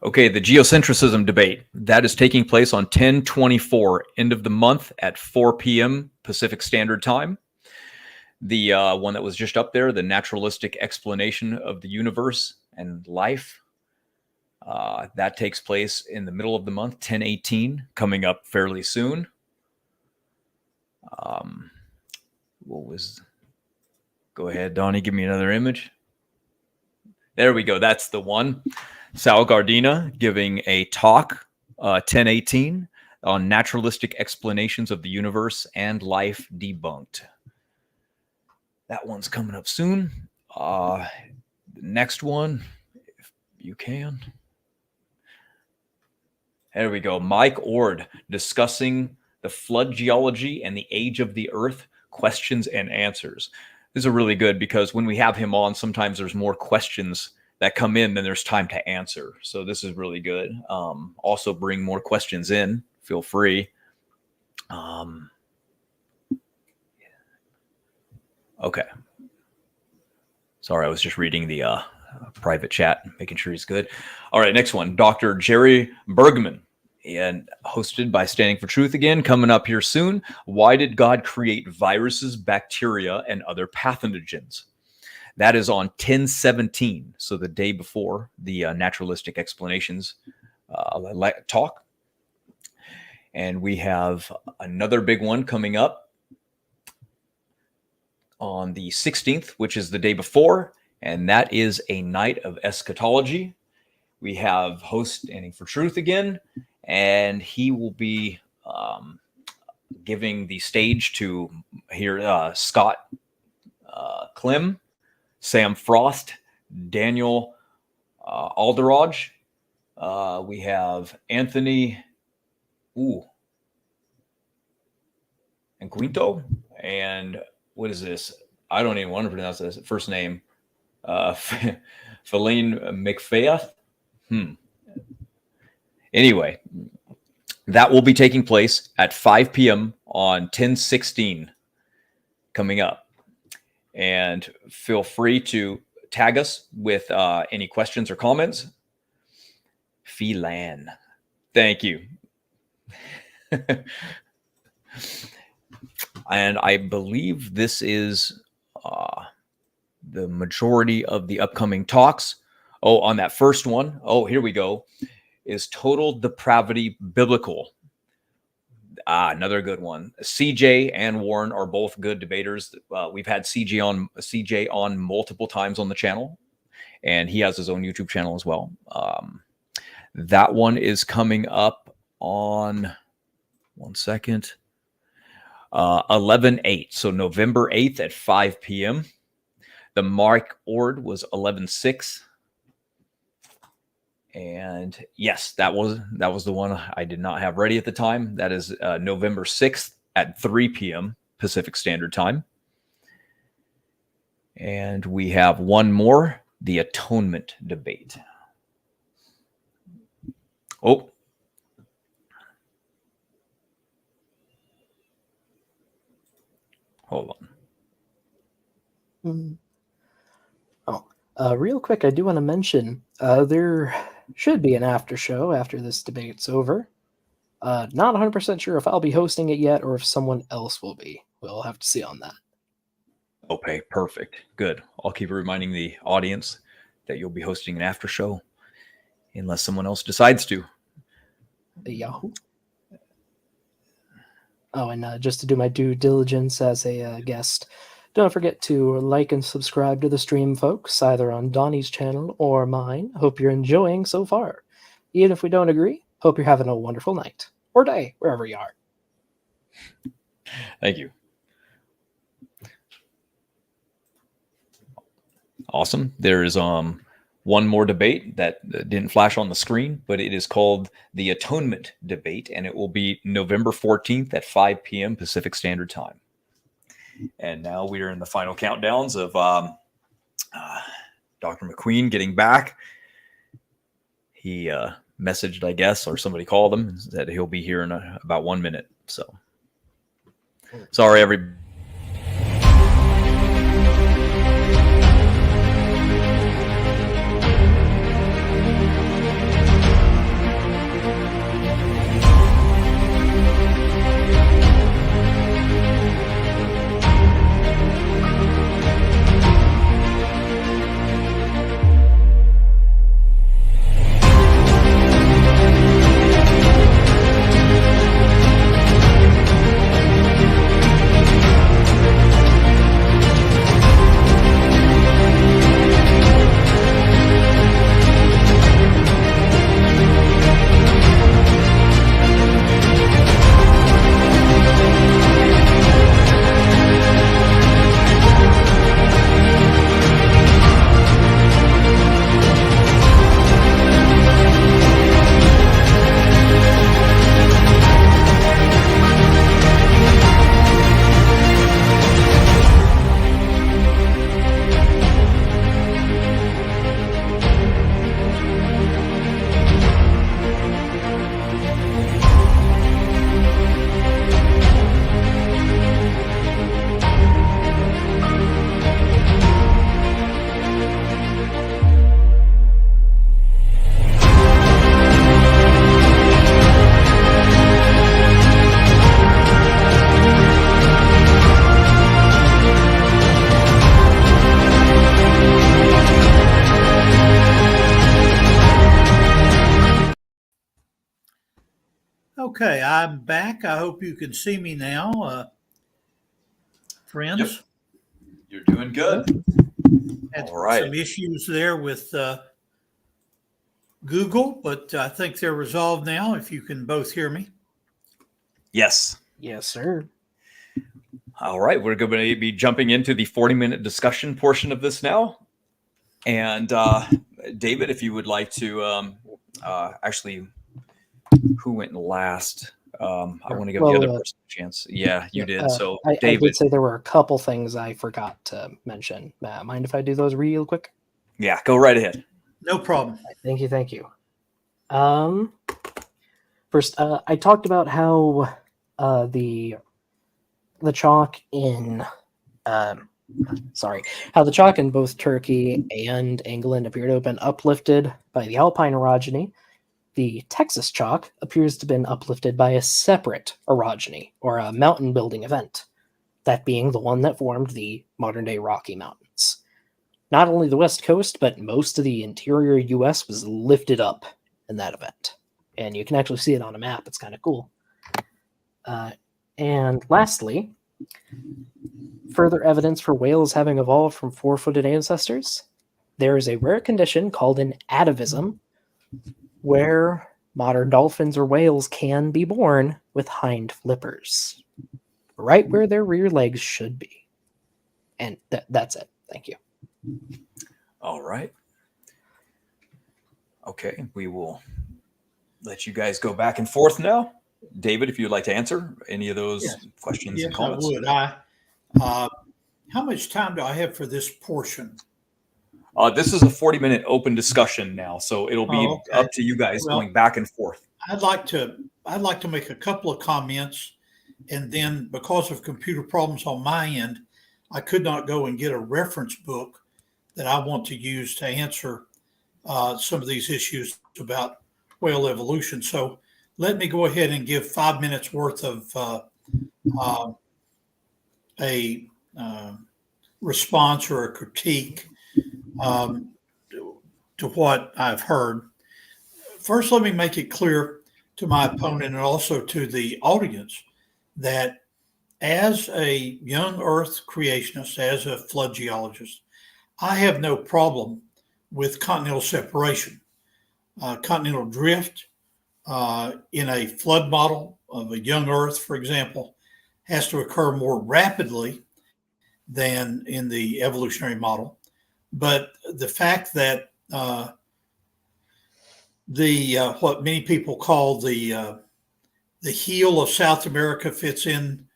Okay, the geocentrism debate. That is taking place on 10/24, end of the month at 4 p.m. Pacific Standard Time. The one that was just up there, the naturalistic explanation of the universe and life. That takes place in the middle of the month, 10/18, coming up fairly soon. Go ahead, Donnie, give me another image. There we go. That's the one. Sal Gardena giving a talk, 10/18, on naturalistic explanations of the universe and life debunked. That one's coming up soon. The next one, if you can. There we go. Mike Ord discussing the flood geology and the age of the earth, questions and answers. This is really good because when we have him on, sometimes there's more questions that come in than there's time to answer. So this is really good. Also bring more questions in. Feel free. Okay. Sorry, I was just reading the private chat, making sure he's good. All right, next one. Dr. Jerry Bergman, and hosted by Standing for Truth again, coming up here soon. Why did God create viruses, bacteria, and other pathogens? That is on 10/17, so the day before the naturalistic explanations talk. And we have another big one coming up on the 16th, which is the day before, and that is a night of eschatology. We have host Standing for Truth again, and he will be giving the stage to here Scott Clem, Sam Frost, Daniel Alderaj. We have Anthony and Quinto, and what is this? I don't even want to pronounce this first name. Feline McFayeth. Anyway, that will be taking place at 5 p.m. on 10/16 coming up. And feel free to tag us with any questions or comments. Felan. Thank you. And I believe this is the majority of the upcoming talks. Oh, on that first one. Oh, here we go. Is total depravity biblical? Another good one. CJ and Warren are both good debaters. We've had CJ on multiple times on the channel, and he has his own YouTube channel as well. That one is coming up on 11/8, so November 8th at 5 p.m. The Mark Ord was 11/6. And yes, that was the one I did not have ready at the time. That is November 6th at 3 p.m. Pacific Standard Time. And we have one more, the atonement debate. Oh. Hold on. Real quick, I do want to mention there should be an after show after this debate's over. Not 100% sure if I'll be hosting it yet or if someone else will be. We'll have to see on that. Okay, perfect. Good. I'll keep reminding the audience that you'll be hosting an after show unless someone else decides to. Yahoo. Oh, and just to do my due diligence as a guest, don't forget to like and subscribe to the stream, folks, either on Donnie's channel or mine. Hope you're enjoying so far. Even if we don't agree, hope you're having a wonderful night or day, wherever you are. Thank you. Awesome. There is one more debate that didn't flash on the screen, but it is called the Atonement Debate, and it will be November 14th at 5 p.m. Pacific Standard Time. And now we are in the final countdowns of Dr. McQueen getting back. He messaged, I guess, or somebody called him that he'll be here in about 1 minute. So sorry, everybody. Okay, I'm back. I hope you can see me now, friends. Yep. You're doing good. Had All right. some issues there with Google, but I think they're resolved now, if you can both hear me. Yes. Yes, sir. All right. We're going to be jumping into the 40-minute discussion portion of this now. And David, if you would like to actually, who went last? I want to give the Well, other person a chance. Yeah, you did. So, I David. did say there were a couple things I forgot to mention. Mind if I do those real quick? Yeah, go right ahead. No problem. Thank you, thank you. First, I talked about how the chalk in how the chalk in both Turkey and England appear to have been uplifted by the Alpine orogeny. The Texas chalk appears to have been uplifted by a separate orogeny, or a mountain building event, that being the one that formed the modern-day Rocky Mountains. Not only the West Coast, but most of the interior U.S. was lifted up in that event. And you can actually see it on a map. It's kind of cool. And lastly, further evidence for whales having evolved from four-footed ancestors. There is a rare condition called an atavism, where modern dolphins or whales can be born with hind flippers, right where their rear legs should be. And that's it. Thank you. All right. Okay, we will let you guys go back and forth now. David, if you'd like to answer any of those questions and comments. I would. How much time do I have for this portion? This is a 40-minute open discussion now, so it'll be up to you guys going back and forth. I'd like to make a couple of comments, and then because of computer problems on my end, I could not go and get a reference book that I want to use to answer some of these issues about whale evolution. So let me go ahead and give 5 minutes worth of a response or a critique to what I've heard. First, let me make it clear to my opponent and also to the audience that as a young Earth creationist, as a flood geologist, I have no problem with continental separation. Continental drift in a flood model of a young Earth, for example, has to occur more rapidly than in the evolutionary model. But the fact that what many people call the heel of South America fits in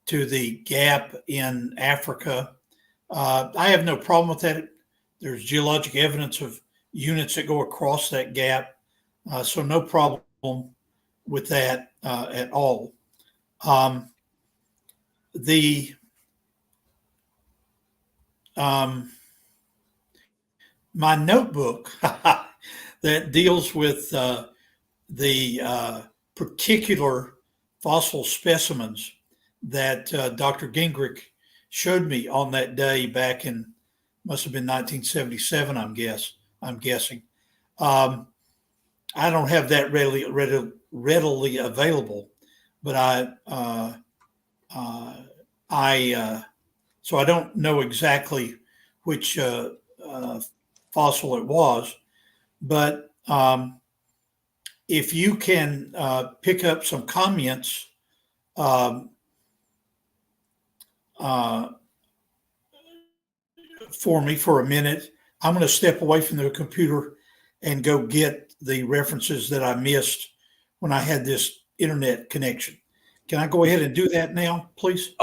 to the gap in Africa, I have no problem with that. There's geologic evidence of units that go across that gap, so no problem with that at all. My notebook that deals with the particular fossil specimens that Dr. Gingrich showed me on that day back in, must have been 1977, I'm guessing. I don't have that readily available, but so I don't know exactly which fossil it was, but if you can pick up some comments for me for a minute, I'm going to step away from the computer and go get the references that I missed when I had this internet connection. Can I go ahead and do that now, please?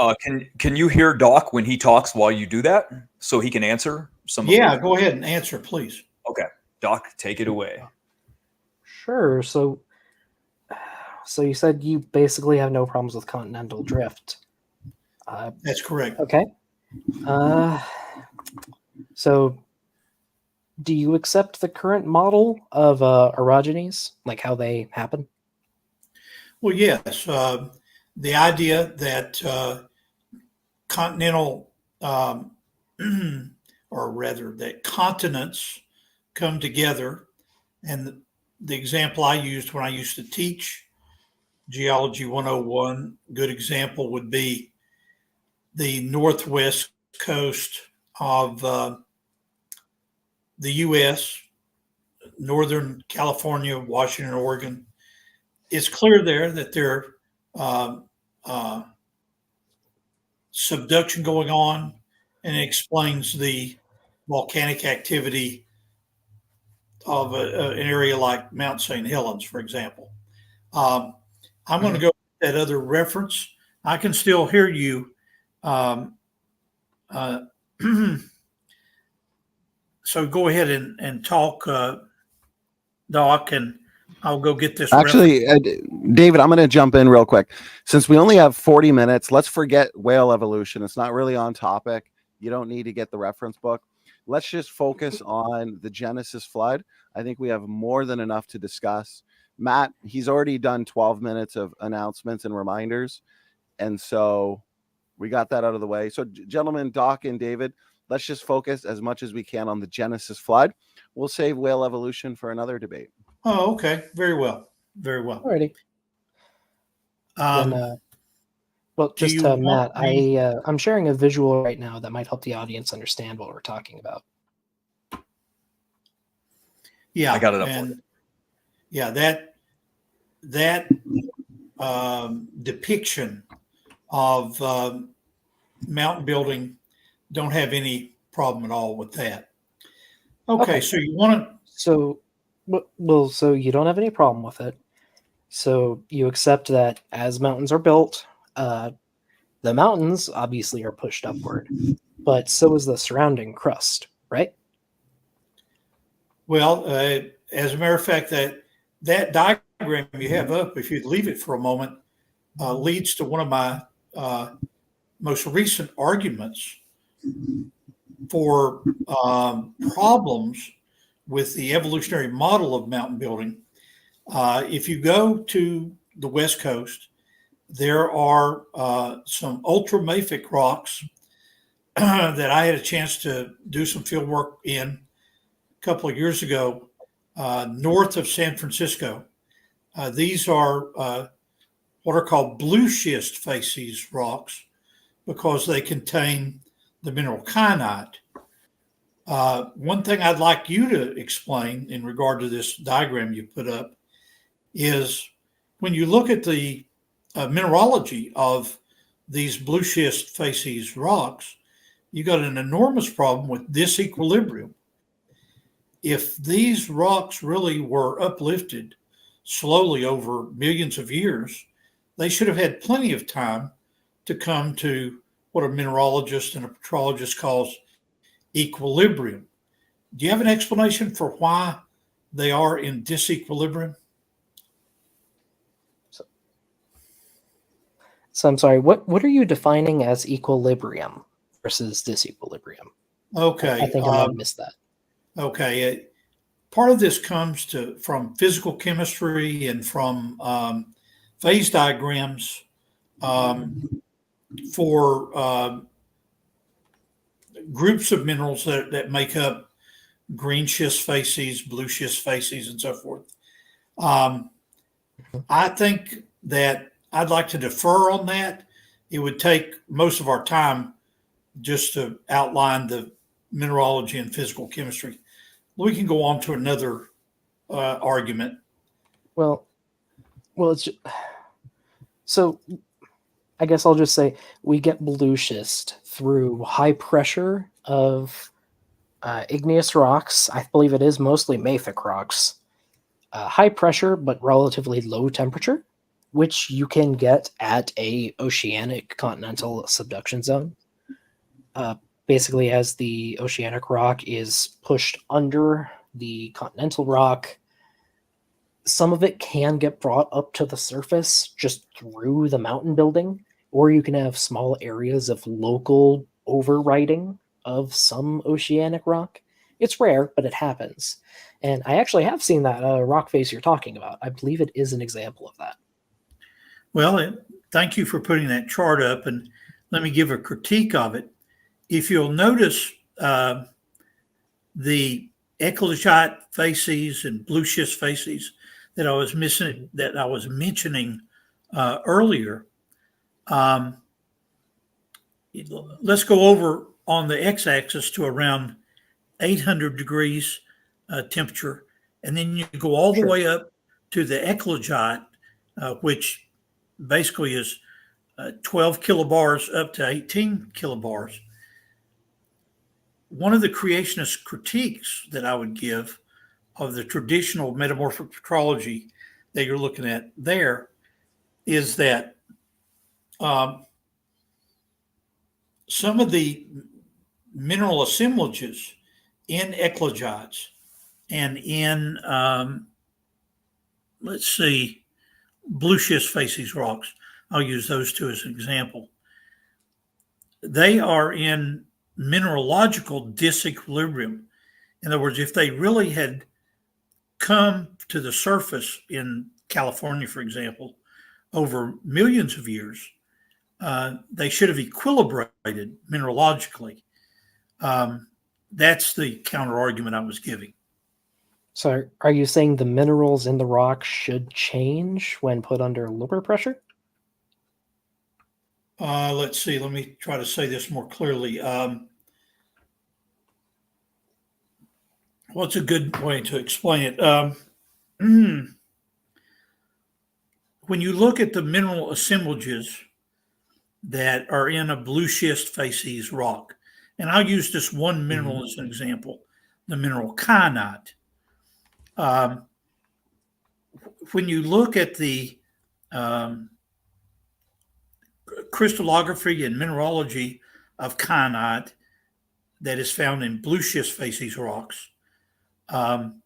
Can you hear Doc when he talks while you do that, so he can answer some? Yeah, go ahead and answer, please. Okay, Doc, take it away. Sure. So you said you basically have no problems with continental drift. That's correct. Okay. So do you accept the current model of orogenies, like how they happen? Well, yes. The idea that continental, or rather that continents come together, and the example I used when I used to teach Geology 101, good example would be the northwest coast of the U.S., Northern California, Washington, Oregon. It's clear there that there subduction going on, and it explains the volcanic activity of an area like Mount St. Helens, for example. I'm going to go that other reference. I can still hear you. Um, uh, so go ahead and talk, Doc, and I'll go get this Actually, David, I'm going to jump in real quick. Since we only have 40 minutes, let's forget whale evolution. It's not really on topic. You don't need to get the reference book. Let's just focus on the Genesis flood. I think we have more than enough to discuss. Matt, he's already done 12 minutes of announcements and reminders. And so we got that out of the way. So, gentlemen, Doc and David, let's just focus as much as we can on the Genesis flood. We'll save whale evolution for another debate. Oh, okay. Very well. Very well. Alrighty. Then, well, do just you Matt, want me- I'm sharing a visual right now that might help the audience understand what we're talking about. Yeah, I got it up for you. Yeah, that depiction of mountain building, don't have any problem at all with that. Okay. So you want to? So, well, so you don't have any problem with it. So you accept that as mountains are built, the mountains obviously are pushed upward, but so is the surrounding crust, right? Well, as a matter of fact, that diagram you have up, if you leave it for a moment, leads to one of my most recent arguments for problems with the evolutionary model of mountain building. If you go to the West Coast, there are some ultramafic rocks that I had a chance to do some field work in a couple of years ago, north of San Francisco. These are what are called blue schist facies rocks because they contain the mineral kyanite. One thing I'd like you to explain in regard to this diagram you put up is when you look at the mineralogy of these blue schist facies rocks, you got an enormous problem with disequilibrium. If these rocks really were uplifted slowly over millions of years, they should have had plenty of time to come to what a mineralogist and a petrologist calls equilibrium. Do you have an explanation for why they are in disequilibrium? So I'm sorry, what are you defining as equilibrium versus disequilibrium? Okay. I think I might have missed that. Okay. Part of this comes from physical chemistry and from phase diagrams for groups of minerals that make up green schist facies, blue schist facies, and so forth. I think that I'd like to defer on that. It would take most of our time just to outline the mineralogy and physical chemistry. We can go on to another argument. Well, it's just, so I guess I'll just say we get blue schist through high pressure of igneous rocks. I believe it is mostly mafic rocks. High pressure, but relatively low temperature, which you can get at a oceanic continental subduction zone. Basically, as the oceanic rock is pushed under the continental rock, some of it can get brought up to the surface just through the mountain building, or you can have small areas of local overwriting of some oceanic rock. It's rare, but it happens. And I actually have seen that rock face you're talking about. I believe it is an example of that. Well, thank you for putting that chart up, and let me give a critique of it. If you'll notice, the eclogite facies and blue schist facies that I was mentioning earlier. Let's go over on the x-axis to around 800 degrees temperature, and then you go all the way up to the eclogite, which basically is 12 kilobars up to 18 kilobars. One of the creationist critiques that I would give of the traditional metamorphic petrology that you're looking at there is that some of the mineral assemblages in eclogites and in, let's see, blue schist facies rocks, I'll use those two as an example. They are in mineralogical disequilibrium. In other words, if they really had come to the surface in California, for example, over millions of years, they should have equilibrated mineralogically. That's the counter argument I was giving. So are you saying the minerals in the rock should change when put under lower pressure? Let's see. Let me try to say this more clearly. What's a good way to explain it? When you look at the mineral assemblages that are in a blue schist facies rock, and I'll use this one mineral as an example, the mineral kyanite. When you look at the crystallography and mineralogy of kyanite that is found in blue schist facies rocks, and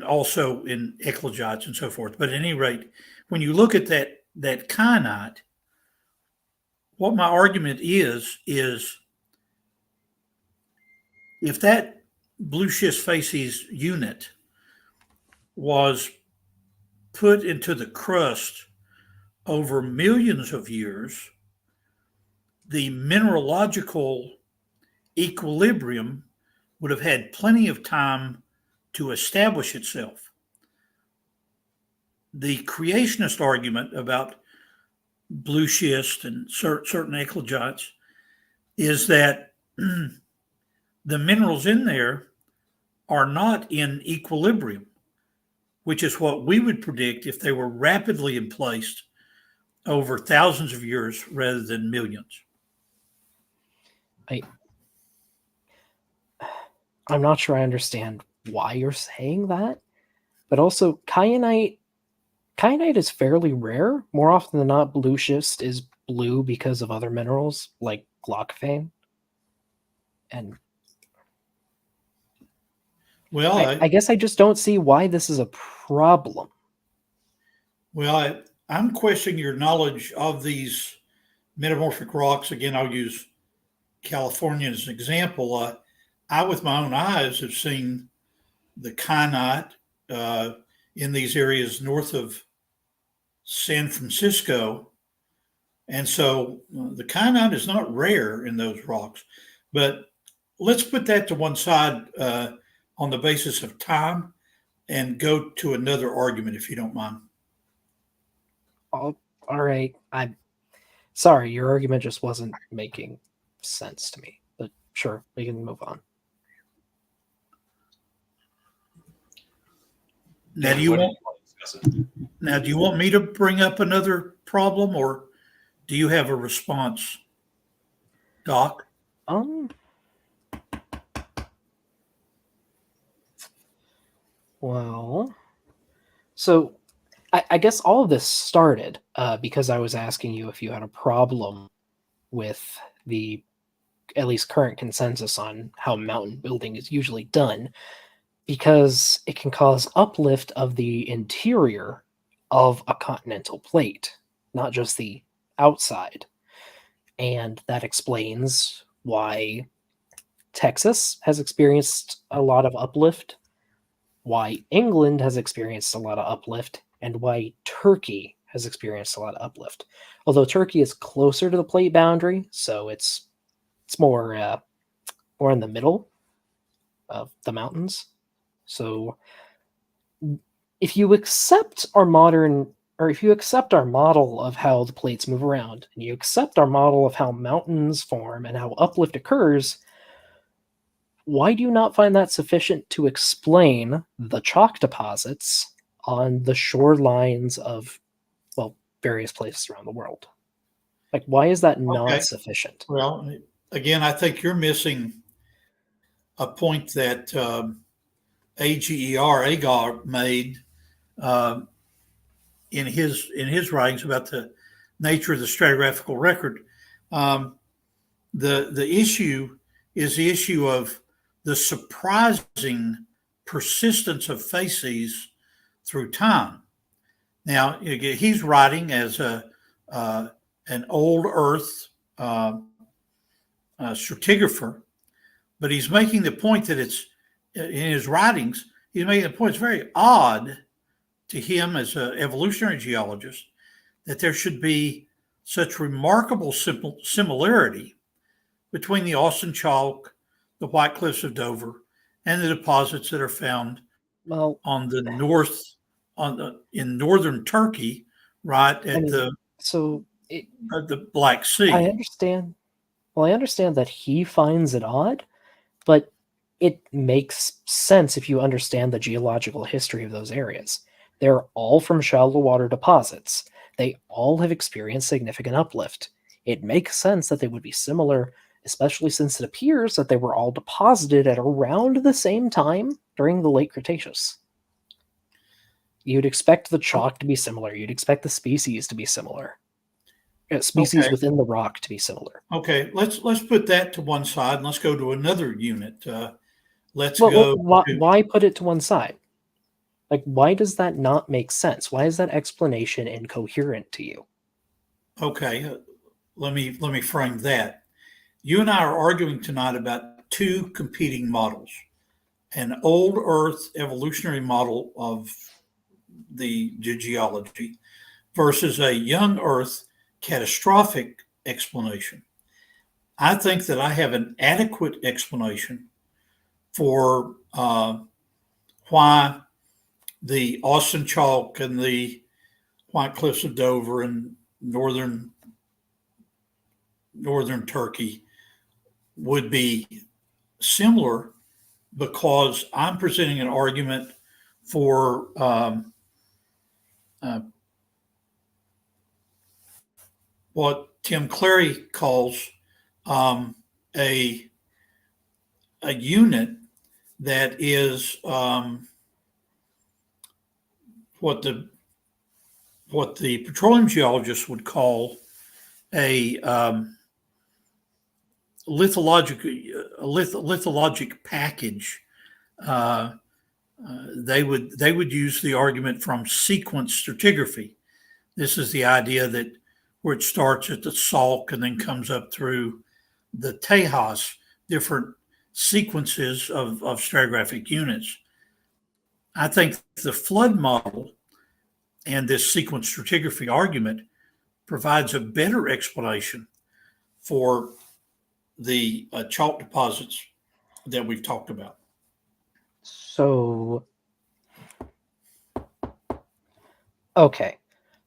also in eclogites and so forth. But at any rate, when you look at that kyanite, what my argument is if that blue schist facies unit was put into the crust over millions of years, the mineralogical equilibrium would have had plenty of time to establish itself. The creationist argument about blue schist and certain eclogites is that the minerals in there are not in equilibrium, which is what we would predict if they were rapidly emplaced over thousands of years rather than millions. I'm not sure I understand why you're saying that, but also kyanite is fairly rare. More often than not, blue schist is blue because of other minerals like glaucophane. And well, I guess I just don't see why this is a problem. Well, I'm questioning your knowledge of these metamorphic rocks. Again, I'll use California as an example. I, with my own eyes, have seen the kyanite in these areas north of San Francisco. And so the kyanite is not rare in those rocks. But let's put that to one side on the basis of time and go to another argument, if you don't mind. All right. I'm sorry, your argument just wasn't making sense to me. But sure, we can move on. Now, do you want me to bring up another problem, or do you have a response, Doc? Well, so I guess all of this started because I was asking you if you had a problem with the at least current consensus on how mountain building is usually done, because it can cause uplift of the interior of a continental plate, not just the outside. And that explains why Texas has experienced a lot of uplift, why England has experienced a lot of uplift, and why Turkey has experienced a lot of uplift. Although Turkey is closer to the plate boundary, so it's more in the middle of the mountains. So if you accept our model of how the plates move around, and you accept our model of how mountains form and how uplift occurs, why do you not find that sufficient to explain the chalk deposits on the shorelines of, well, various places around the world? Like, why is that not sufficient? Well, again, I think you're missing a point that Agar made uh, in his writings about the nature of the stratigraphical record. The issue is the issue of the surprising persistence of facies through time. Now, he's writing as an old Earth stratigrapher, but he's making the point that it's in his writings. He's making the point it's very odd to him as an evolutionary geologist that there should be such remarkable similarity between the Austin Chalk, the White Cliffs of Dover, and the deposits that are found on the north, in northern Turkey, right at the Black Sea. I understand. Well, I understand that he finds it odd, but it makes sense if you understand the geological history of those areas. They're all from shallow water deposits. They all have experienced significant uplift. It makes sense that they would be similar, especially since it appears that they were all deposited at around the same time during the late Cretaceous. You'd expect the chalk to be similar. You'd expect the species to be similar. Species within the rock to be similar. Okay, let's put that to one side and let's go to another unit. Why put it to one side? Like, why does that not make sense? Why is that explanation incoherent to you? Okay, let me frame that. You and I are arguing tonight about two competing models: an old Earth evolutionary model of the geology versus a young Earth catastrophic explanation. I think that I have an adequate explanation for why the Austin Chalk and the White Cliffs of Dover and northern Turkey would be similar, because I'm presenting an argument for what Tim Clary calls a unit that is what the petroleum geologists would call a lithologic package. They would use the argument from sequence stratigraphy. This is the idea that where it starts at the Salk and then comes up through the Tejas, different sequences of stratigraphic units. I think the flood model and this sequence stratigraphy argument provides a better explanation for the chalk deposits that we've talked about. So, okay.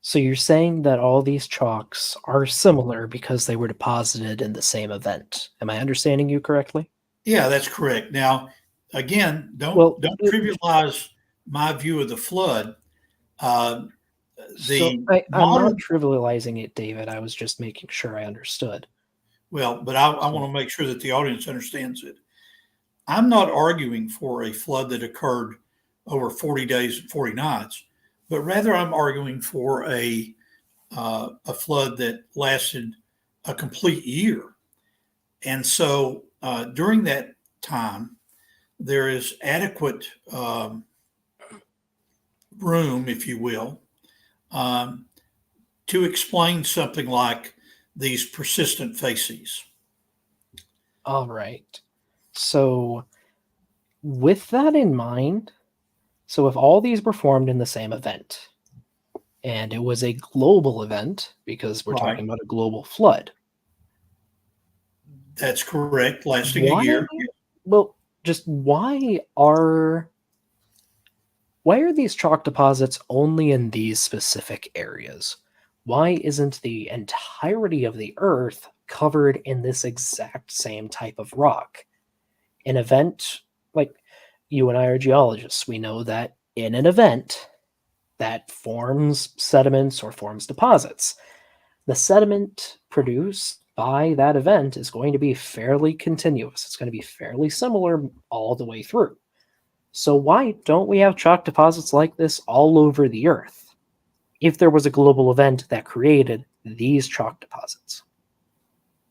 So you're saying that all these chalks are similar because they were deposited in the same event. Am I understanding you correctly? Yeah, that's correct. Now, again, don't trivialize my view of the flood. I'm not trivializing it, David. I was just making sure I understood. Well, but I want to make sure that the audience understands it. I'm not arguing for a flood that occurred over 40 days and 40 nights, but rather I'm arguing for a flood that lasted a complete year. And so during that time, there is adequate room, if you will, to explain something like these persistent facies. All right. So with that in mind, so if all these were formed in the same event, and it was a global event, because we're talking about a global flood. That's correct, lasting a year. Well, just why are these chalk deposits only in these specific areas? Why isn't the entirety of the Earth covered in this exact same type of rock? An event, like you and I are geologists, we know that in an event that forms sediments or forms deposits, the sediment produced by that event is going to be fairly continuous. It's going to be fairly similar all the way through. So why don't we have chalk deposits like this all over the Earth if there was a global event that these chalk deposits?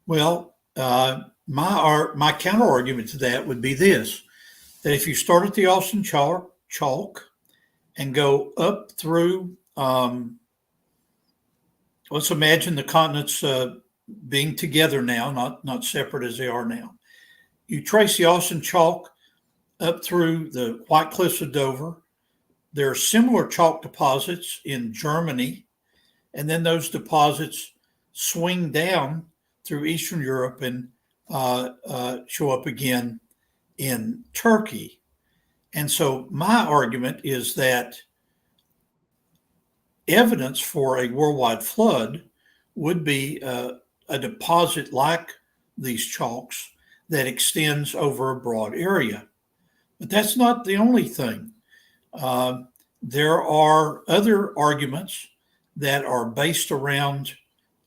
Well, my counter argument to that would be this: that if you start at the Austin chalk and go up through, let's imagine the continents being together now, not separate as they are now. You trace the Austin chalk up through the White Cliffs of Dover. There are similar chalk deposits in Germany, and then those deposits swing down through Eastern Europe and show up again in Turkey. And so my argument is that evidence for a worldwide flood would be a deposit like these chalks that extends over a broad area. But that's not the only thing. There are other arguments that are based around,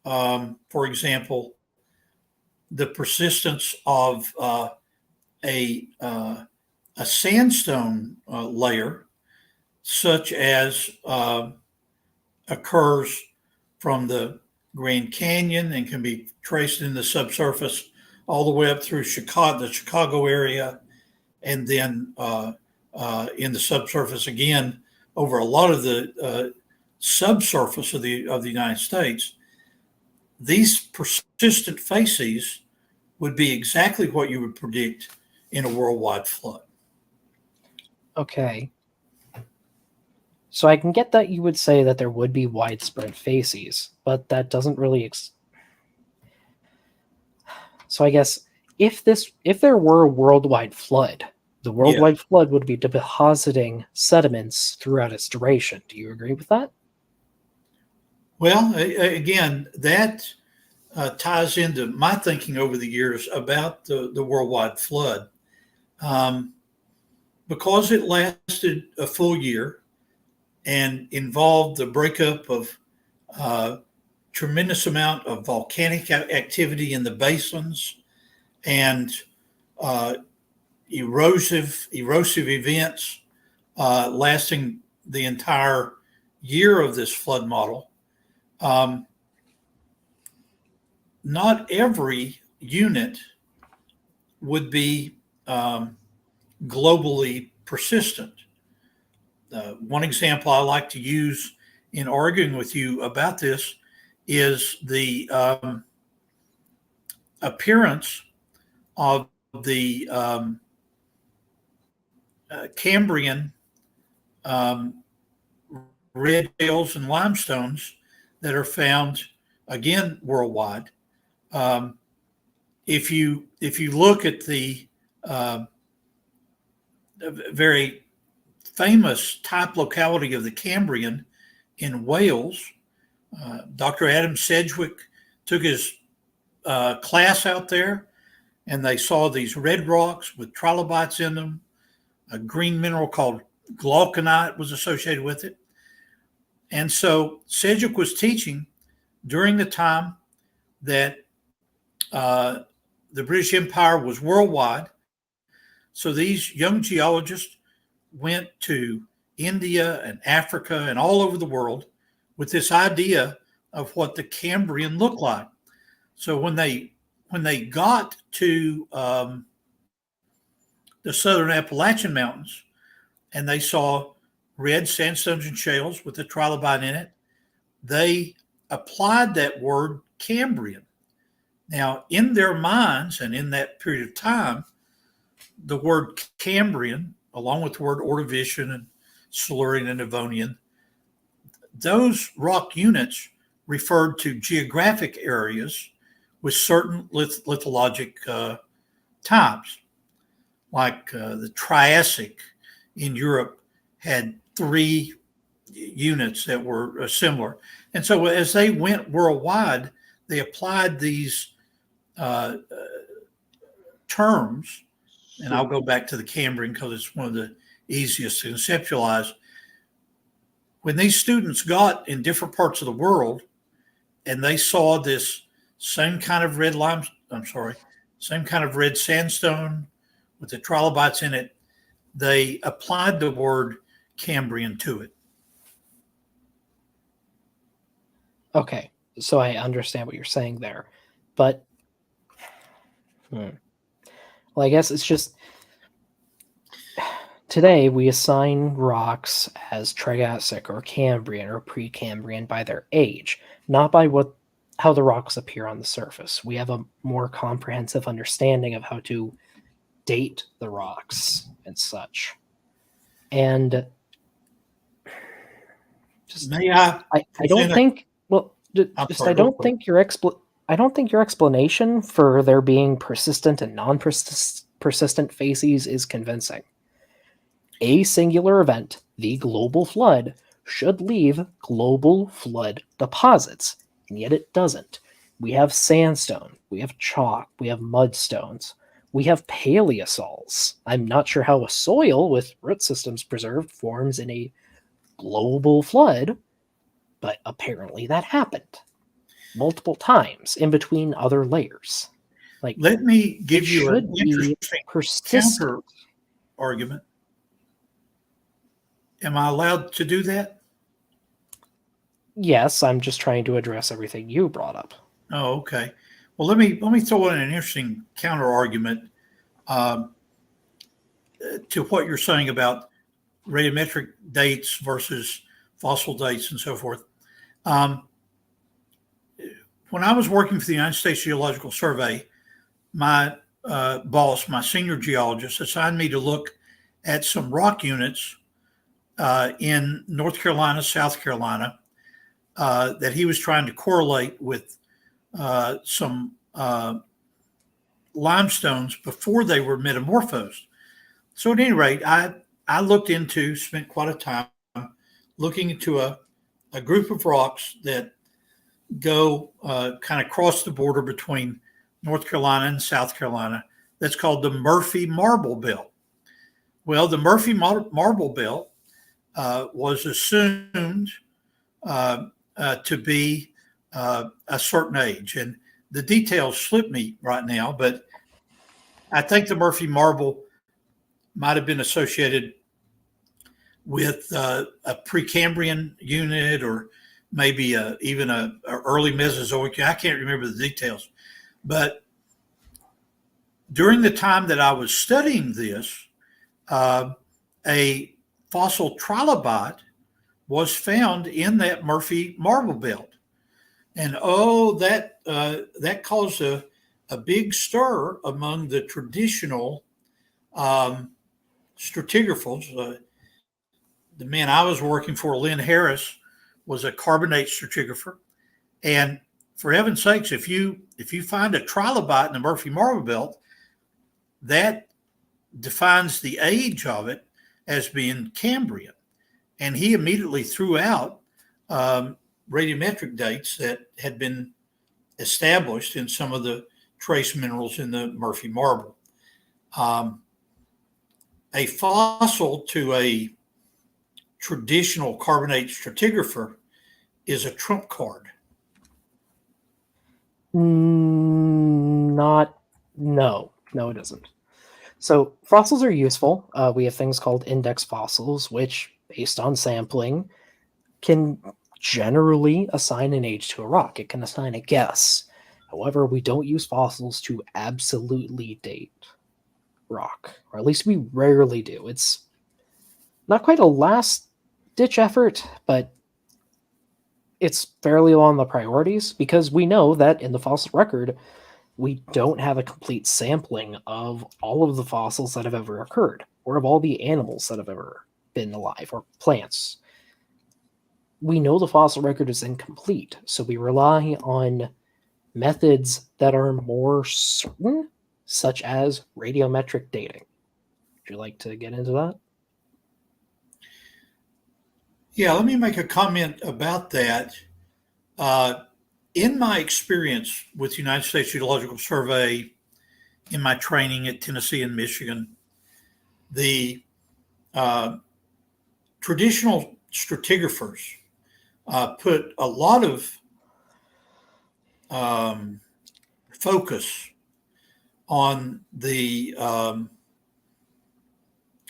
for example, the persistence of a sandstone layer, such as occurs from the Grand Canyon and can be traced in the subsurface all the way up through the Chicago area, and then in the subsurface again over a lot of the subsurface of the United States. These persistent facies would be exactly what you would predict in a worldwide flood. Okay. So I can get that you would say that there would be widespread facies, but that doesn't really. So I guess if there were a worldwide flood, the worldwide flood would be depositing sediments throughout its duration. Do you agree with that? Well, again, that ties into my thinking over the years about the worldwide flood. Because it lasted a full year and involved the breakup of tremendous amount of volcanic activity in the basins and erosive events lasting the entire year of this flood model. Not every unit would be globally persistent. One example I like to use in arguing with you about this is the appearance of the Cambrian red shales and limestones that are found again worldwide. If you look at the very famous type locality of the Cambrian in Wales, Dr. Adam Sedgwick took his class out there, and they saw these red rocks with trilobites in them. A green mineral called glauconite was associated with it. And so Sedgwick was teaching during the time that the British Empire was worldwide. So these young geologists went to India and Africa and all over the world with this idea of what the Cambrian looked like. So when they got to the southern Appalachian Mountains and they saw red sandstones and shales with the trilobite in it, they applied that word Cambrian. Now, in their minds and in that period of time, the word Cambrian, along with the word Ordovician and Silurian and Devonian, those rock units referred to geographic areas with certain lithologic types. Like the Triassic in Europe had 3 units that were similar. And so as they went worldwide, they applied these terms, and I'll go back to the Cambrian because it's one of the easiest to conceptualize. When these students got in different parts of the world and they saw this same kind of red sandstone with the trilobites in it, they applied the word Cambrian to it. Okay, so I understand what you're saying there, but well, I guess it's just today we assign rocks as Triassic or Cambrian or Precambrian by their age, not by how the rocks appear on the surface. We have a more comprehensive understanding of how to date the rocks and such. And just May I I don't think I'm just sorry, I go don't for it. think I don't think your explanation for there being persistent and non-persistent facies is convincing. A singular event, the global flood, should leave global flood deposits, and yet it doesn't. We have sandstone, we have chalk, we have mudstones, we have paleosols. I'm not sure how a soil with root systems preserved forms in a global flood, but apparently that happened multiple times in between other layers. Like, Let me give it you an should be interesting persistent. counter argument. Am I allowed to do that? Yes, I'm just trying to address everything you brought up. Oh, okay. Well, let me throw in an interesting counter argument to what you're saying about radiometric dates versus fossil dates and so forth. Um, when I was working for the United States Geological Survey, my boss, my senior geologist, assigned me to look at some rock units in North Carolina, South Carolina, that he was trying to correlate with some limestones before they were metamorphosed. So at any rate, I spent quite a time looking into a group of rocks that go kind of cross the border between North Carolina and South Carolina. That's called the Murphy Marble Belt. Well, the Murphy Marble Belt was assumed to be a certain age. And the details slip me right now, but I think the Murphy Marble might have been associated with a Precambrian unit or maybe even a early Mesozoic. I can't remember the details. But during the time that I was studying this, a fossil trilobite was found in that Murphy Marble Belt. And that caused a big stir among the traditional stratigraphers. The man I was working for, Lynn Harris, was a carbonate stratigrapher. And for heaven's sakes, if you find a trilobite in the Murphy Marble Belt, that defines the age of it as being Cambrian. And he immediately threw out radiometric dates that had been established in some of the trace minerals in the Murphy Marble. A fossil to a traditional carbonate stratigrapher is a trump card. No, it isn't. So fossils are useful. We have things called index fossils, which, based on sampling, can generally assign an age to a rock. It can assign a guess. However, we don't use fossils to absolutely date rock, or at least we rarely do. It's not quite a last-ditch effort, but it's fairly low on the priorities because we know that in the fossil record, we don't have a complete sampling of all of the fossils that have ever occurred, or of all the animals that have ever been alive, or plants. We know the fossil record is incomplete, so we rely on methods that are more certain, such as radiometric dating. Would you like to get into that? Yeah, let me make a comment about that. In my experience with the United States Geological Survey, in my training at Tennessee and Michigan, the traditional stratigraphers put a lot of focus on the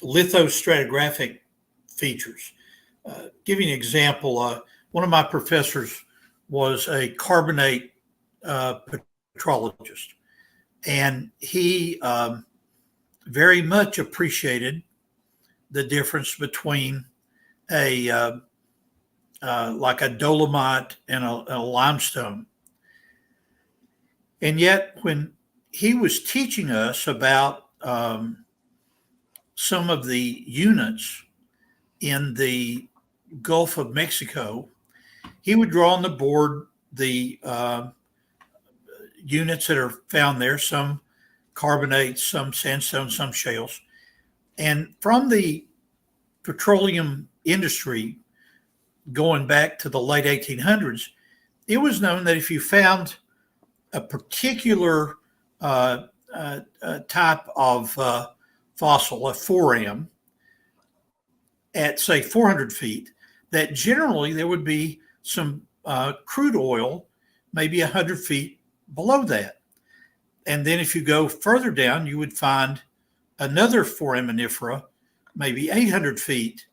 lithostratigraphic features. Give you an example. One of my professors was a carbonate petrologist, and he very much appreciated the difference between a like a dolomite and a limestone. And yet, when he was teaching us about some of the units in the Gulf of Mexico, he would draw on the board the units that are found there, some carbonates, some sandstone, some shales. And from the petroleum industry, going back to the late 1800s, it was known that if you found a particular type of fossil, a foram, at say 400 feet, that generally there would be some crude oil, maybe 100 feet below that. And then if you go further down, you would find another foraminifera, maybe 800 feet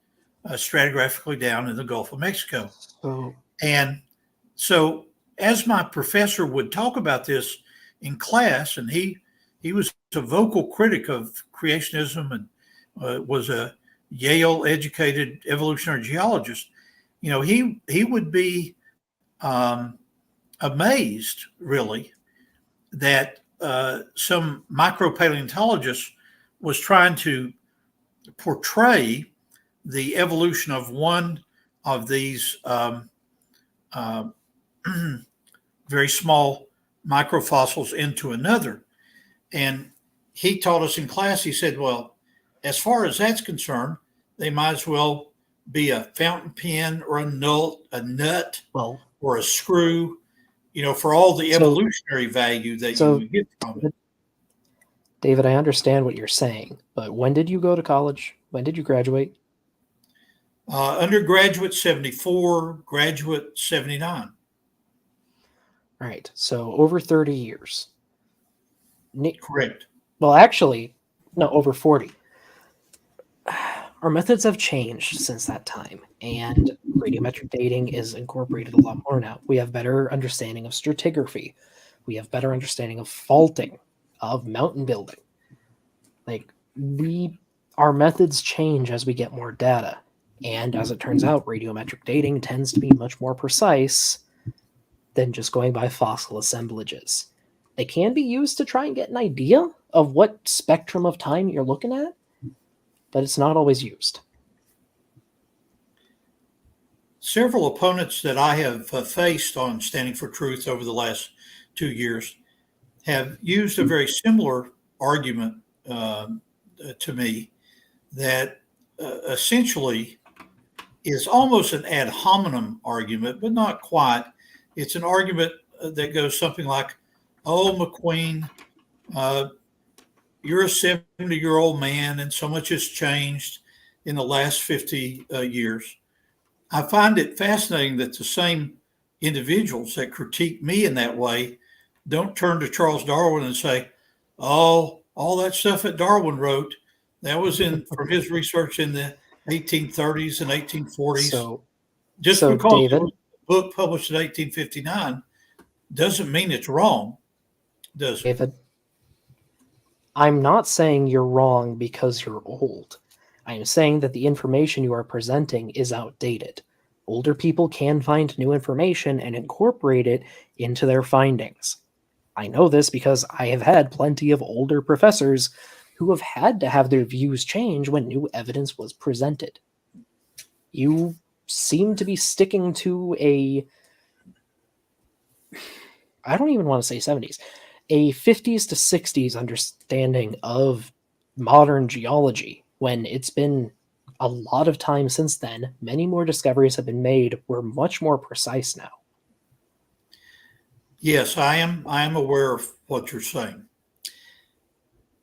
stratigraphically down in the Gulf of Mexico. So, And so as my professor would talk about this in class, and he was a vocal critic of creationism and was a Yale educated evolutionary geologist, you know, he would be amazed really that some micropaleontologist was trying to portray the evolution of one of these very small microfossils into another. And he taught us in class, he said, well, as far as that's concerned, they might as well be a fountain pen or a nut well, or a screw, you know, for all the evolutionary value that you would get from it. David, I understand what you're saying, but when did you go to college? When did you graduate? Undergraduate 74, graduate 79. All right, so over 30 years. Correct. Well, actually, no, over 40. Our methods have changed since that time, and radiometric dating is incorporated a lot more now. We have better understanding of stratigraphy. We have better understanding of faulting, of mountain building. Like, our methods change as we get more data. And as it turns out, radiometric dating tends to be much more precise than just going by fossil assemblages. They can be used to try and get an idea of what spectrum of time you're looking at, but it's not always used. Several opponents that I have faced on Standing for Truth over the last 2 years have used a very similar argument to me that essentially is almost an ad hominem argument, but not quite. It's an argument that goes something like, oh, McQueen, you're a 70-year-old man and so much has changed in the last 50 years. I find it fascinating that the same individuals that critique me in that way don't turn to Charles Darwin and say, oh, all that stuff that Darwin wrote, that was from his research in the 1830s and 1840s. So because David, it was a book published in 1859 doesn't mean it's wrong, does it? David, I'm not saying you're wrong because you're old. I am saying that the information you are presenting is outdated. Older people can find new information and incorporate it into their findings. I know this because I have had plenty of older professors who have had to have their views change when new evidence was presented. You seem to be sticking to I don't even want to say 70s, a 50s to 60s understanding of modern geology, when it's been a lot of time since then. Many more discoveries have been made. We're much more precise now. Yes, I am aware of what you're saying.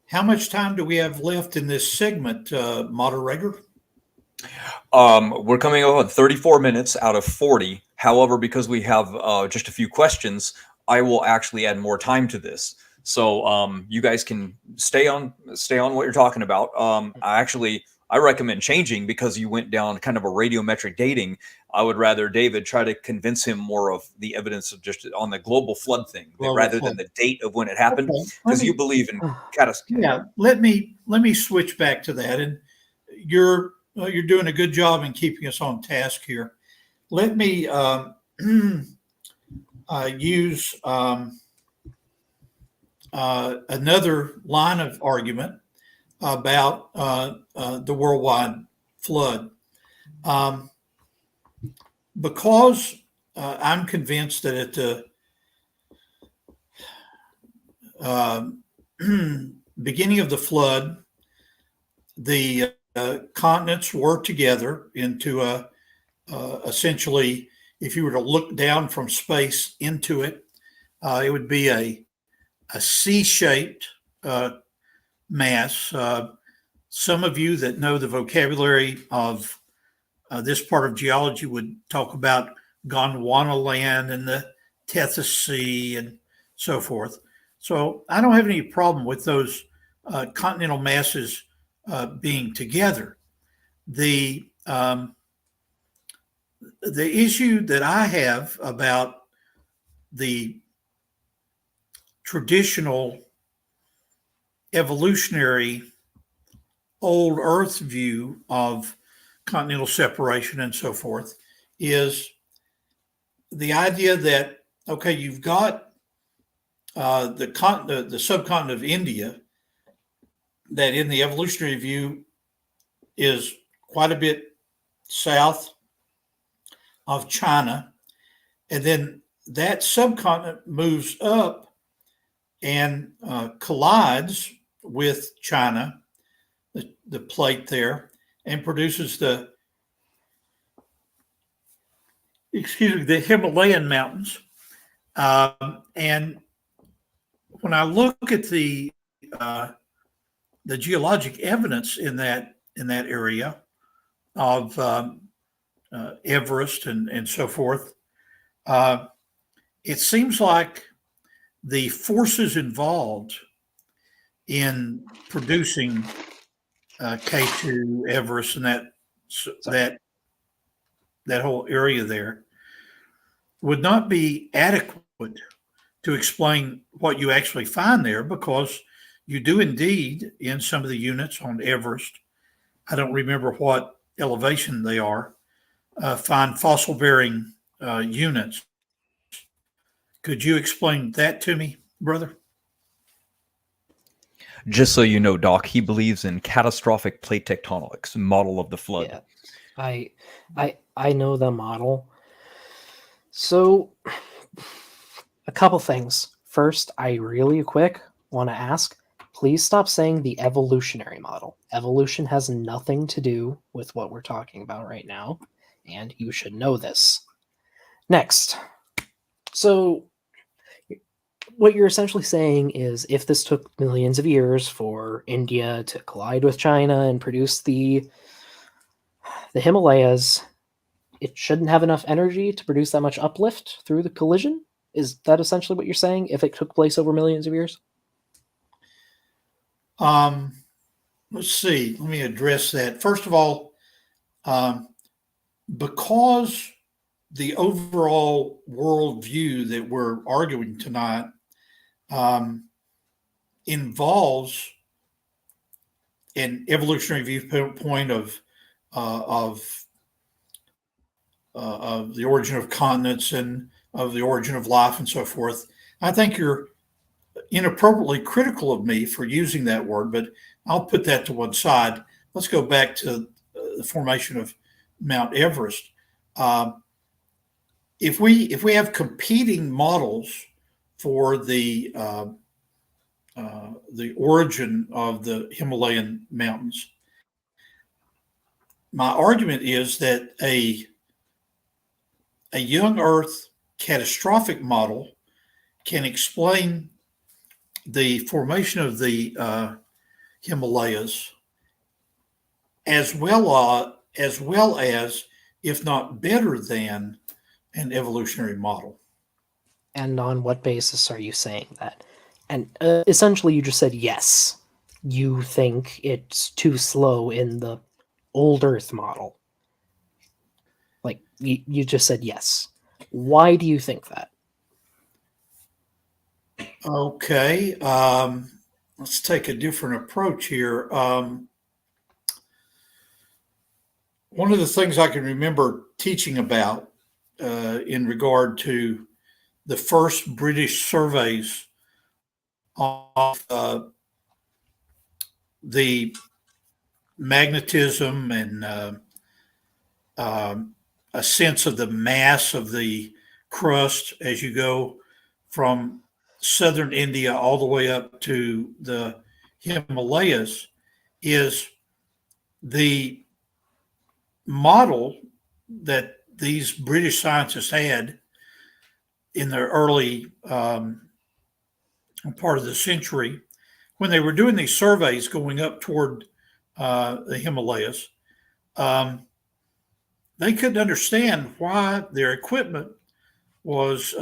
How much time do we have left in this segment, moderator? We're coming up on 34 minutes out of 40. However, because we have just a few questions, I will actually add more time to this. So you guys can stay on what you're talking about. I recommend changing because you went down kind of a radiometric dating. I would rather David try to convince him more of the evidence of just on the global flood thing rather than the date of when it happened, Okay. because you believe in catastrophe. Yeah, let me switch back to that, and you're doing a good job in keeping us on task here. Let me use another line of argument about the worldwide flood, because I'm convinced that at the beginning of the flood, the continents were together into essentially, if you were to look down from space into it, it would be a C-shaped mass. Some of you that know the vocabulary of this part of geology would talk about Gondwana land and the Tethys Sea and so forth. So I don't have any problem with those continental masses being together. The issue that I have about the traditional evolutionary old Earth view of continental separation and so forth is the idea that, okay, you've got the subcontinent of India that in the evolutionary view is quite a bit south of China. And then that subcontinent moves up and collides with China, the plate there, and produces the Himalayan mountains. And when I look at the geologic evidence in that area of Everest and so forth, it seems like the forces involved in producing K2, Everest, and that whole area there would not be adequate to explain what you actually find there, because you do indeed, in some of the units on Everest, I don't remember what elevation they are, find fossil-bearing units. Could you explain that to me, brother? Just so you know, Doc, he believes in catastrophic plate tectonics, model of the flood. Yeah, I know the model. So, a couple things. First, I really quick want to ask, please stop saying the evolutionary model. Evolution has nothing to do with what we're talking about right now, and you should know this. Next, so what you're essentially saying is if this took millions of years for India to collide with China and produce the Himalayas, it shouldn't have enough energy to produce that much uplift through the collision? Is that essentially what you're saying, if it took place over millions of years? Let's see. Let me address that. First of all, because the overall worldview that we're arguing tonight involves an evolutionary viewpoint of the origin of continents and of the origin of life and so forth. I think you're inappropriately critical of me for using that word, but I'll put that to one side. Let's go back to the formation of Mount Everest. If we have competing models for the origin of the Himalayan mountains, my argument is that a young Earth catastrophic model can explain the formation of the Himalayas as well as, if not better than, an evolutionary model. And on what basis are you saying that? And essentially, you just said yes. You think it's too slow in the old Earth model. Like, you just said yes. Why do you think that? Okay. Let's take a different approach here. One of the things I can remember teaching about in regard to the first British surveys of the magnetism and a sense of the mass of the crust as you go from southern India all the way up to the Himalayas is the model that these British scientists had in the early part of the century when they were doing these surveys going up toward the Himalayas. They couldn't understand why their equipment was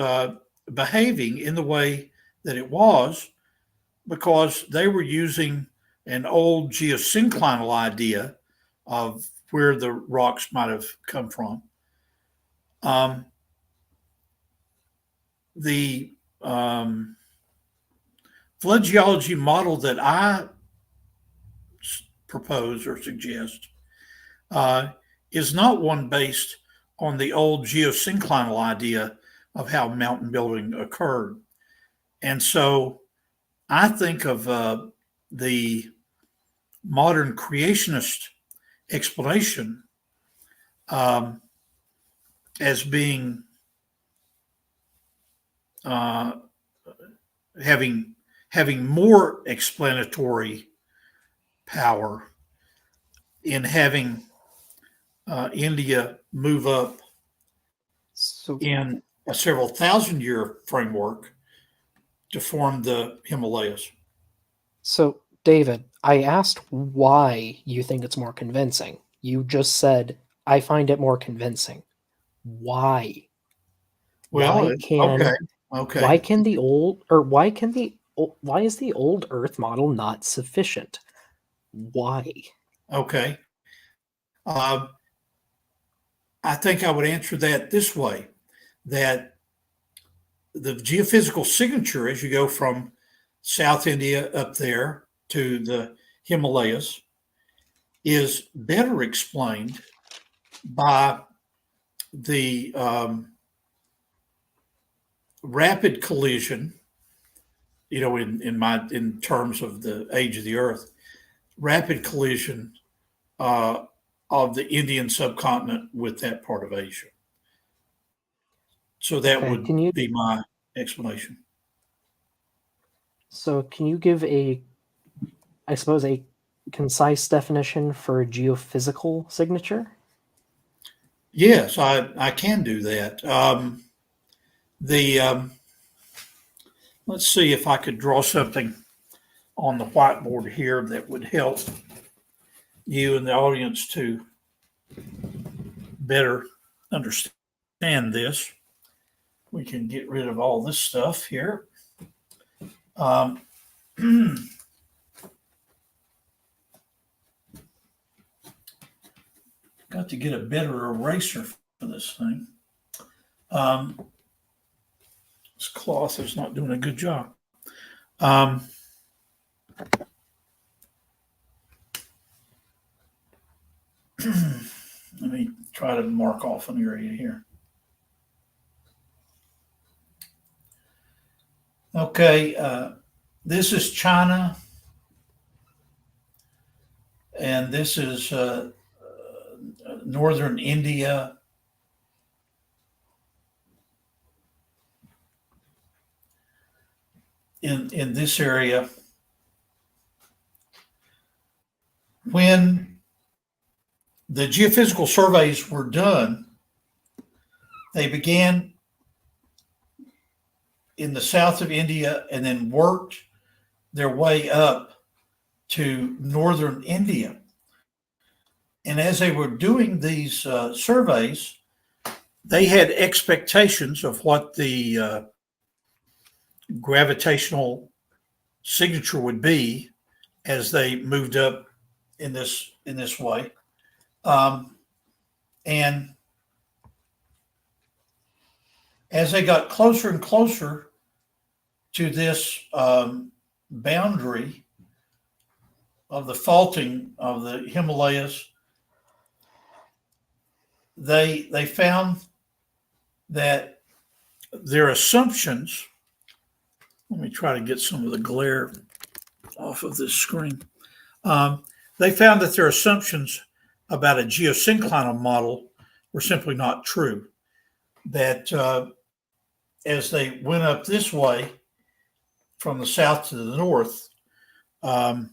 behaving in the way that it was because they were using an old geosynclinal idea of where the rocks might have come from. The flood geology model that I propose or suggest is not one based on the old geosynclinal idea of how mountain building occurred. And so I think of the modern creationist explanation as being having more explanatory power in having India move up So, in a several thousand-year framework to form the Himalayas. so David, I asked why you think it's more convincing. You just said, I find it more convincing. Why? Well, Why can okay. why can the old or why is the old Earth model not sufficient? Why? Okay. I think I would answer that this way, that the geophysical signature as you go from South India up there to the Himalayas is better explained by the rapid collision, in terms of the age of the Earth, rapid collision of the Indian subcontinent with that part of Asia. So that Okay, would be my explanation. so can you give I suppose a concise definition for geophysical signature? Yes, I can do that. The let's see if I could draw something on the whiteboard here that would help you and the audience to better understand this. We can get rid of all this stuff here. Got to get a better eraser for this thing. This cloth is not doing a good job. Let me try to mark off an area here. Okay, this is China, and this is northern India. In this area, when the geophysical surveys were done, they began in the south of India and then worked their way up to northern India. And as they were doing these surveys, they had expectations of what the gravitational signature would be as they moved up in this way. And as they got closer and closer to this boundary of the faulting of the Himalayas, they found that their assumptions, let me try to get some of the glare off of this screen. They found that their assumptions about a geosynclinal model were simply not true. That as they went up this way from the south to the north, I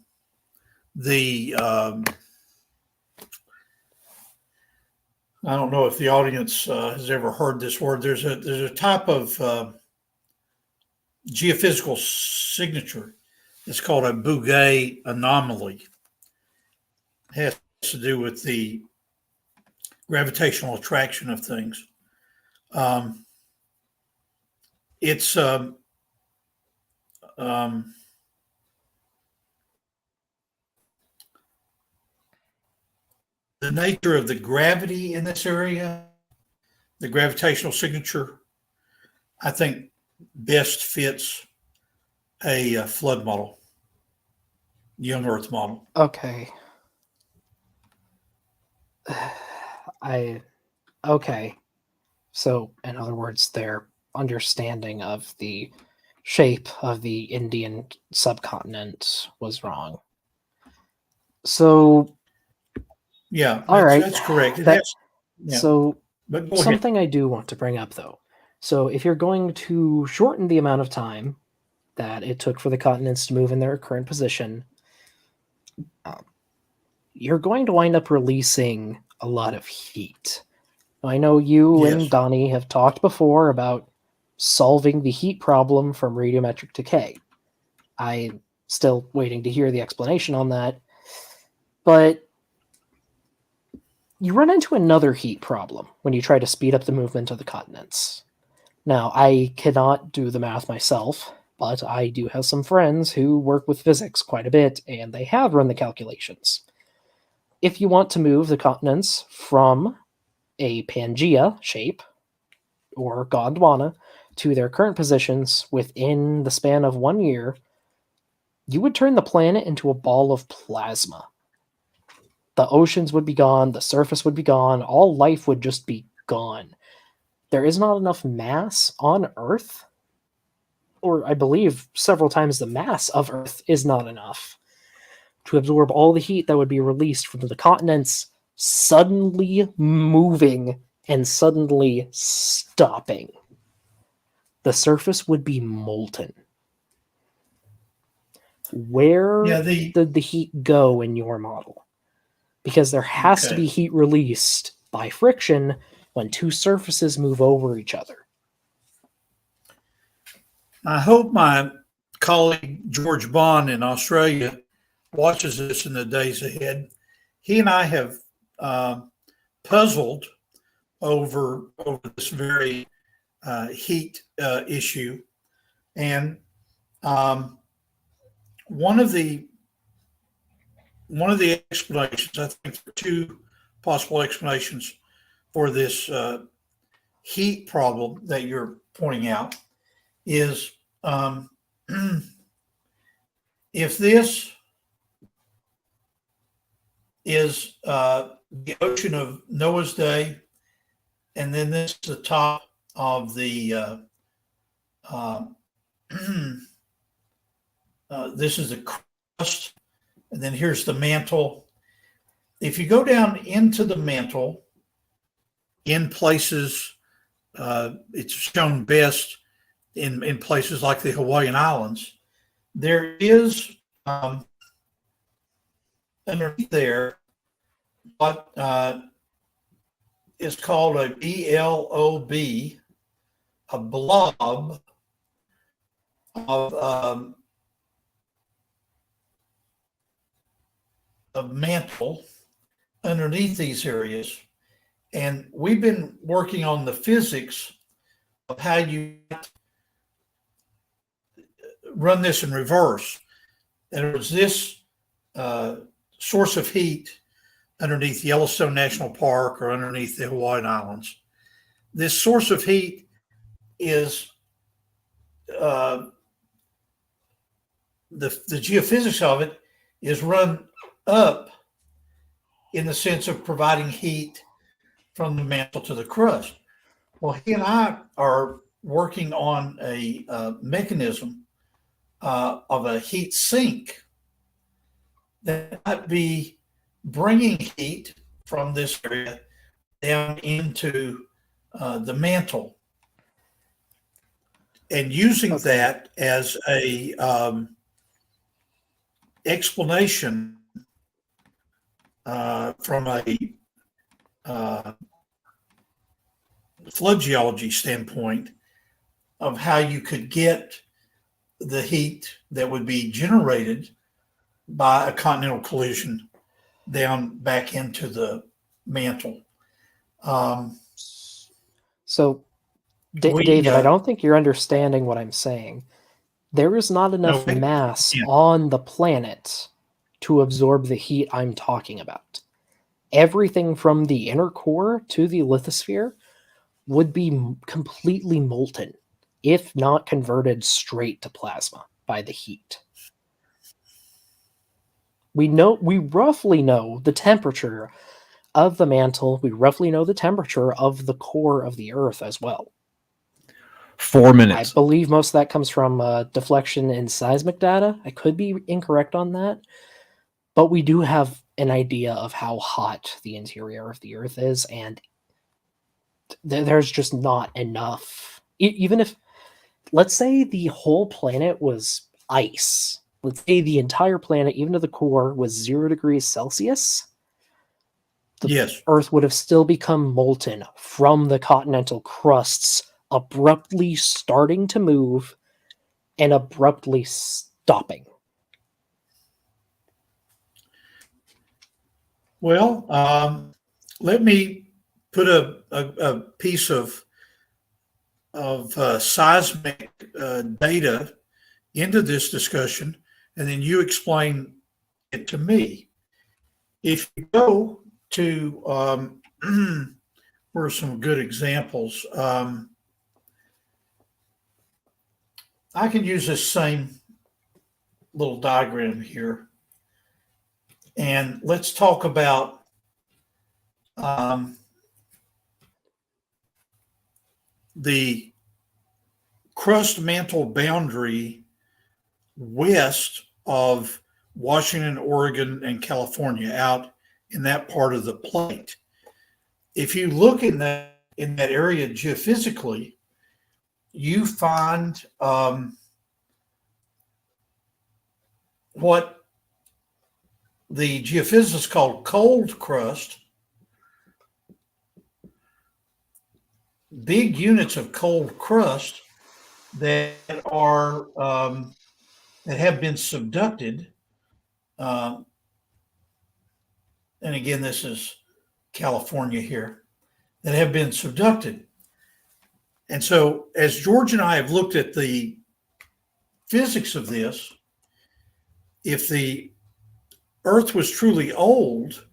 don't know if the audience has ever heard this word. There's a type of geophysical signature. It's called a Bouguer anomaly. It has to do with the gravitational attraction of things. It's the nature of the gravity in this area, the gravitational signature, I think best fits a flood model, young Earth model. Okay. Okay. So, in other words, their understanding of the shape of the Indian subcontinent was wrong. So, Yeah, all right, that's correct. So, but go ahead. something I do want to bring up, though. So, if you're going to shorten the amount of time that it took for the continents to move in their current position, you're going to wind up releasing a lot of heat. I know you and Donnie have talked before about solving the heat problem from radiometric decay. I'm still waiting to hear the explanation on that. But you run into another heat problem when you try to speed up the movement of the continents. Now, I cannot do the math myself, but I do have some friends who work with physics quite a bit, and they have run the calculations. If you want to move the continents from a Pangea shape, or Gondwana, to their current positions within the span of 1 year, you would turn the planet into a ball of plasma. The oceans would be gone, the surface would be gone, all life would just be gone. There is not enough mass on Earth, or I believe several times the mass of Earth is not enough to absorb all the heat that would be released from the continents suddenly moving and suddenly stopping. The surface would be molten. Where did the heat go in your model? Because there has to be heat released by friction when two surfaces move over each other. I hope my colleague George Bond in Australia watches this in the days ahead. He and I have puzzled over this very heat issue, and one of the explanations, I think, two possible explanations for this heat problem that you're pointing out is if this is the ocean of Noah's Day, and then this is the top of the this is the crust, and then here's the mantle. If you go down into the mantle, in places, it's shown best in places like the Hawaiian Islands, there is underneath there what is called a BLOB, a blob of mantle underneath these areas. And we've been working on the physics of how you run this in reverse. there was this source of heat underneath Yellowstone National Park or underneath the Hawaiian Islands. This source of heat is the geophysics of it is run up in the sense of providing heat from the mantle to the crust. Well, he and I are working on a mechanism of a heat sink that might be bringing heat from this area down into the mantle and using that as a explanation from a flood geology standpoint of how you could get the heat that would be generated by a continental collision down back into the mantle. David, I don't think you're understanding what I'm saying. There is not enough mass on the planet to absorb the heat I'm talking about. Everything from the inner core to the lithosphere would be completely molten, if not converted straight to plasma by the heat. We roughly know the temperature of the mantle. We roughly know the temperature of the core of the Earth as well. 4 minutes. I believe most of that comes from deflection in seismic data. I could be incorrect on that, but we do have an idea of how hot the interior of the Earth is, and there's just not enough. Even if, let's say the whole planet was ice, let's say the entire planet, even to the core, was 0 degrees Celsius, the Earth would have still become molten from the continental crusts abruptly starting to move and abruptly stopping. Well, let me put a piece of seismic data into this discussion, and then you explain it to me. If you go to where are some good examples? I can use this same little diagram here. And let's talk about the crust mantle boundary west of Washington, Oregon, and California, out in that part of the plate. If you look in that area geophysically, you find what the geophysicists call cold crust, big units of cold crust that are that have been subducted. And again, this is California here, that have been subducted. And so as George and I have looked at the physics of this, if the Earth was truly old,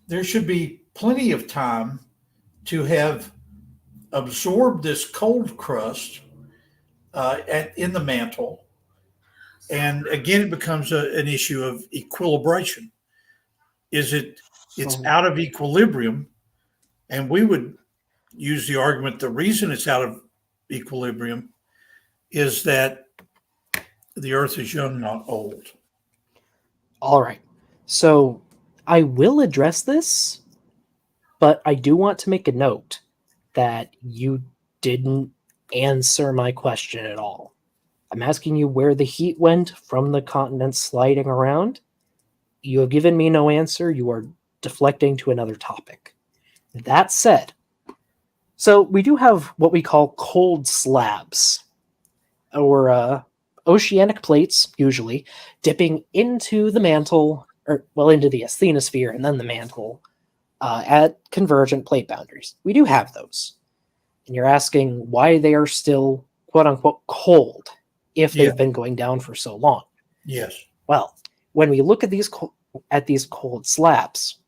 there should be plenty of time to have absorbed this cold crust in the mantle. And again, it becomes an issue of equilibration. It's out of equilibrium, and we would use the argument the reason it's out of equilibrium is that the Earth is young, not old. All right. So I will address this, but I do want to make a note that you didn't answer my question at all. I'm asking you where the heat went from the continents sliding around. You have given me no answer. You are deflecting to another topic. That said, so we do have what we call cold slabs, or oceanic plates, usually, dipping into the mantle, into the asthenosphere and then the mantle at convergent plate boundaries. We do have those. And you're asking why they are still, quote unquote, cold if they've been going down for so long. Yes. Well, when we look at these cold slabs,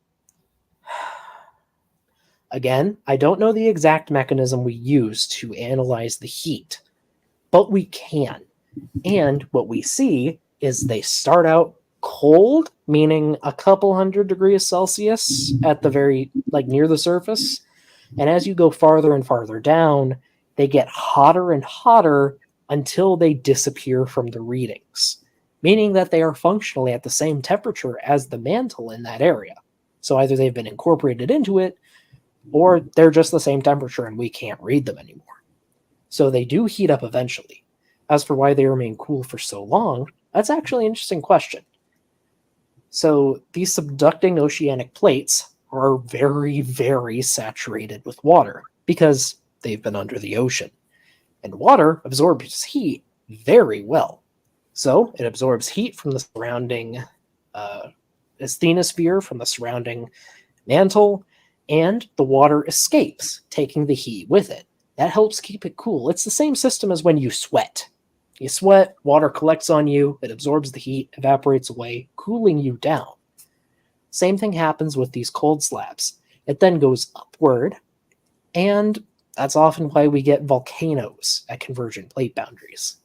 again, I don't know the exact mechanism we use to analyze the heat, but we can. And what we see is they start out cold, meaning a couple hundred degrees Celsius at the very, like, near the surface. And as you go farther and farther down, they get hotter and hotter until they disappear from the readings, meaning that they are functionally at the same temperature as the mantle in that area. So either they've been incorporated into it, or they're just the same temperature and we can't read them anymore. So they do heat up eventually. As for why they remain cool for so long, that's actually an interesting question. So these subducting oceanic plates are very, very saturated with water because they've been under the ocean. And water absorbs heat very well. So it absorbs heat from the surrounding asthenosphere, from the surrounding mantle, and the water escapes, taking the heat with it. That helps keep it cool. It's the same system as when you sweat. You sweat, water collects on you, it absorbs the heat, evaporates away, cooling you down. Same thing happens with these cold slabs. It then goes upward, and that's often why we get volcanoes at convergent plate boundaries.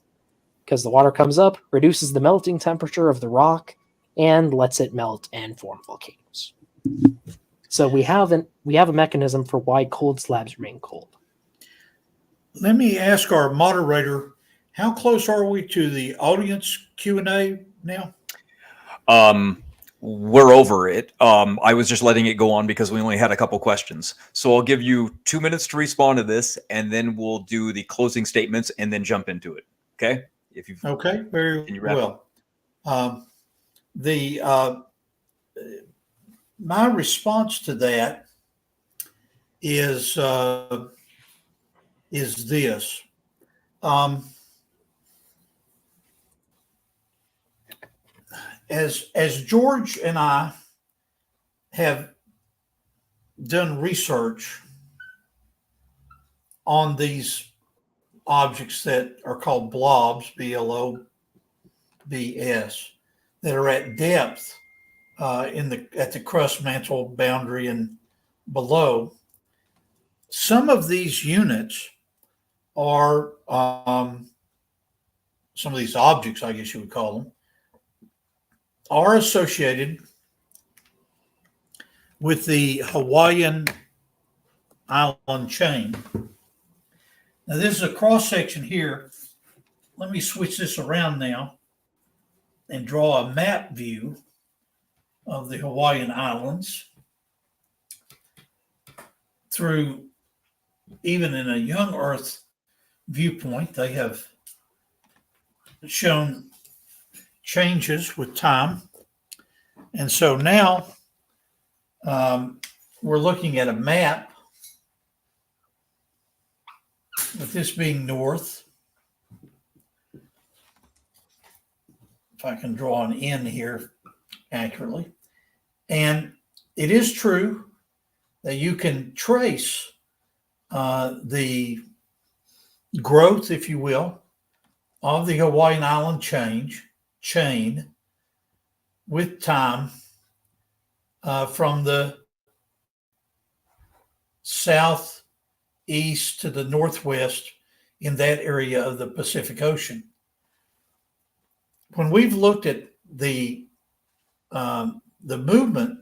Because the water comes up, reduces the melting temperature of the rock, and lets it melt and form volcanoes. So we have a mechanism for why cold slabs remain cold. Let me ask our moderator, how close are we to the audience Q&A now? We're over it. I was just letting it go on because we only had a couple questions. So I'll give you 2 minutes to respond to this, and then we'll do the closing statements and then jump into it. Okay? Okay, very well. My response to that is this. As George and I have done research on these objects that are called blobs, BLOBS, that are at depth at the crust mantle boundary and below, some of these units are some of these objects, I guess you would call them, are associated with the Hawaiian island chain. Now, this is a cross section here. Let me switch this around now and draw a map view of the Hawaiian Islands through, even in a young Earth viewpoint, they have shown changes with time. And so now we're looking at a map, with this being north. If I can draw an N here accurately. And it is true that you can trace the growth, if you will, of the Hawaiian Island chain with time from the southeast to the northwest in that area of the Pacific Ocean. When we've looked at the movement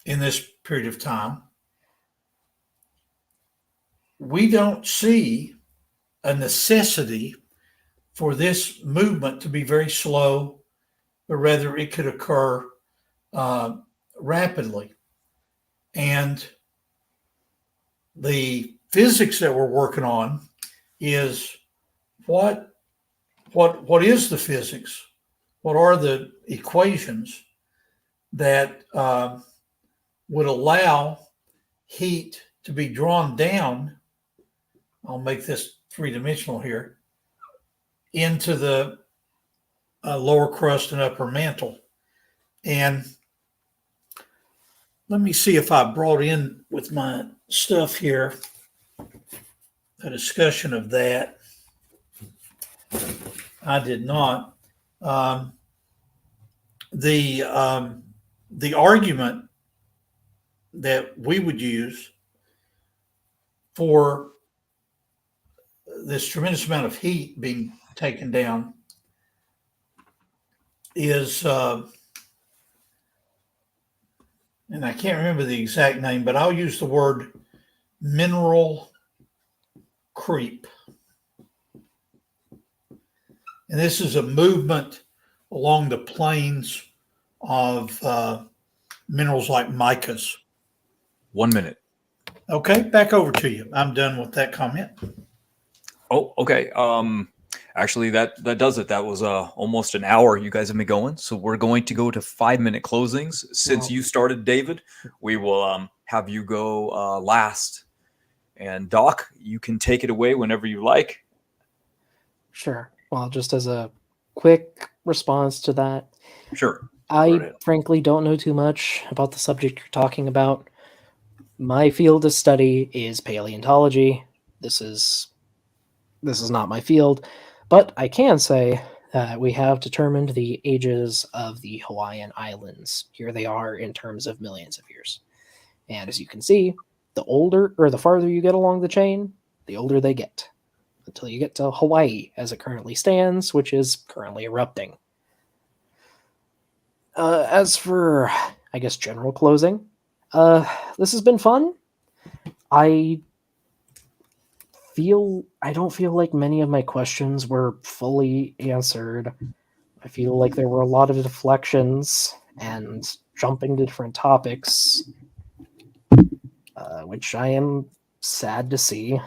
in this period of time, we don't see a necessity for this movement to be very slow, but rather it could occur rapidly. And the physics that we're working on is what is the physics? What are the equations that would allow heat to be drawn down? I'll make this three-dimensional here, into the lower crust and upper mantle. And let me see if I brought in with my stuff here a discussion of that. I did not. the argument that we would use for this tremendous amount of heat being taken down is, and I can't remember the exact name, but I'll use the word mineral creep. And this is a movement along the plains of minerals like micas. 1 minute. Okay, back over to you. I'm done with that comment. Oh, okay. Actually, that does it. That was almost an hour you guys have been going. So we're going to go to 5-minute closings. Since you started, David, we will have you go last. And Doc, you can take it away whenever you like. Sure. Well, just as a quick response to that, Sure. I frankly don't know too much about the subject you're talking about. My field of study is paleontology. This is not my field, but I can say that we have determined the ages of the Hawaiian Islands. Here they are in terms of millions of years. And as you can see, the older or the farther you get along the chain, the older they get, until you get to Hawaii as it currently stands, which is currently erupting. As for, I guess, general closing, this has been fun. I don't feel like many of my questions were fully answered. I feel like there were a lot of deflections and jumping to different topics, which I am sad to see.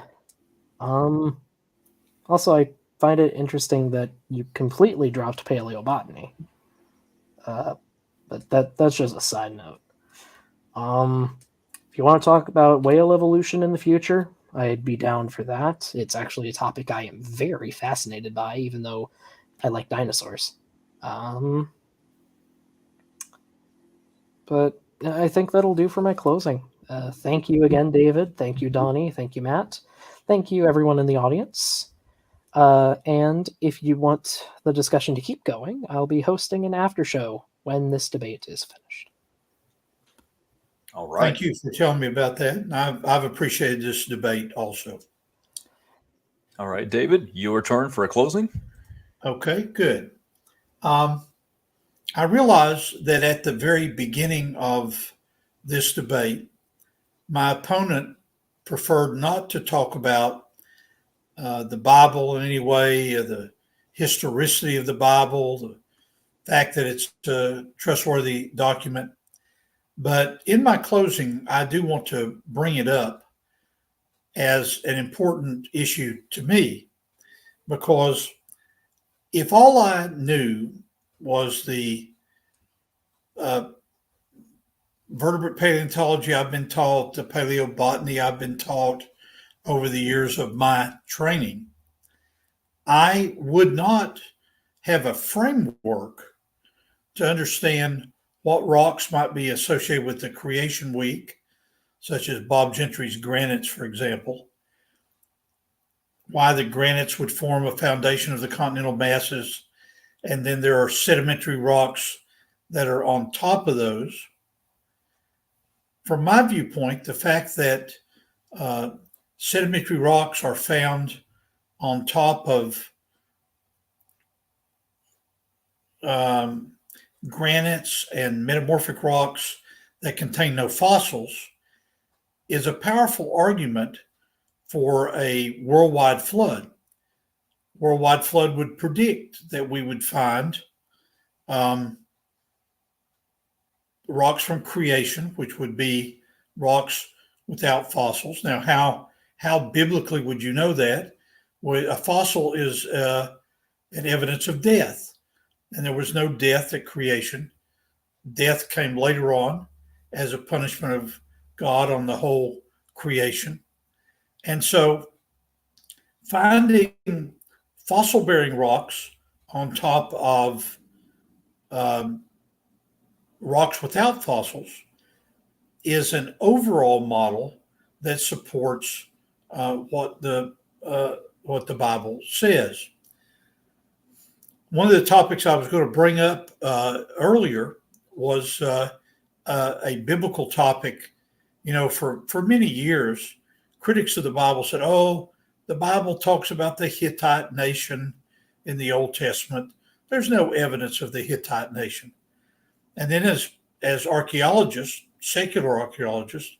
Also, I find it interesting that you completely dropped paleobotany. But that's just a side note. If you want to talk about whale evolution in the future, I'd be down for that. It's actually a topic I am very fascinated by, even though I like dinosaurs. But I think that'll do for my closing. Thank you again, David. Thank you, Donnie. Thank you, Matt. Thank you, everyone in the audience. And if you want the discussion to keep going, I'll be hosting an after show when this debate is finished. All right. Thank you for telling me about that. I've appreciated this debate also. All right, David, your turn for a closing. Okay, good. I realize that at the very beginning of this debate, my opponent preferred not to talk about the Bible in any way, the historicity of the Bible, the fact that it's a trustworthy document. But in my closing, I do want to bring it up as an important issue to me, because if all I knew was the vertebrate paleontology I've been taught, the paleobotany I've been taught over the years of my training, I would not have a framework to understand what rocks might be associated with the creation week, such as Bob Gentry's granites, for example, why the granites would form a foundation of the continental masses, and then there are sedimentary rocks that are on top of those. From my viewpoint, the fact that sedimentary rocks are found on top of granites and metamorphic rocks that contain no fossils is a powerful argument for a worldwide flood. Worldwide flood would predict that we would find rocks from creation, which would be rocks without fossils. Now, how biblically would you know that? Well, a fossil is an evidence of death, and there was no death at creation. Death came later on as a punishment of God on the whole creation. And so finding fossil-bearing rocks on top of rocks without fossils is an overall model that supports what the Bible says. one of the topics I was going to bring up earlier was a biblical topic. You know, for many years, critics of the Bible said, "Oh, the Bible talks about the Hittite nation in the Old Testament. There's no evidence of the Hittite nation." And then, as archaeologists, secular archaeologists,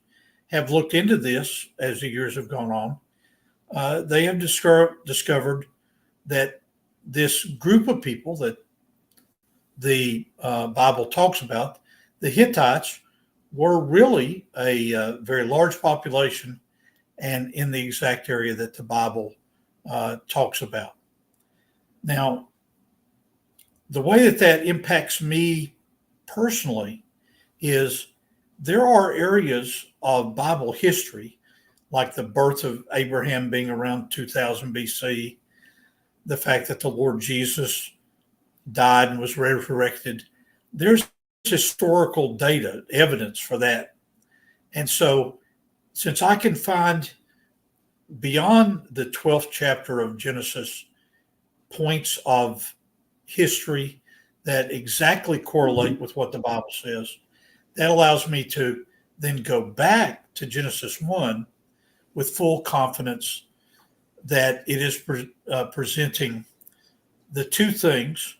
have looked into this as the years have gone on, they have discovered that this group of people that the Bible talks about, the Hittites, were really a very large population and in the exact area that the Bible talks about. Now, the way that impacts me personally is there are areas of Bible history, like the birth of Abraham being around 2000 BC, the fact that the Lord Jesus died and was resurrected. There's historical data, evidence for that. And so, since I can find beyond the 12th chapter of Genesis points of history that exactly correlate with what the Bible says, that allows me to then go back to Genesis 1 with full confidence that it is presenting the two things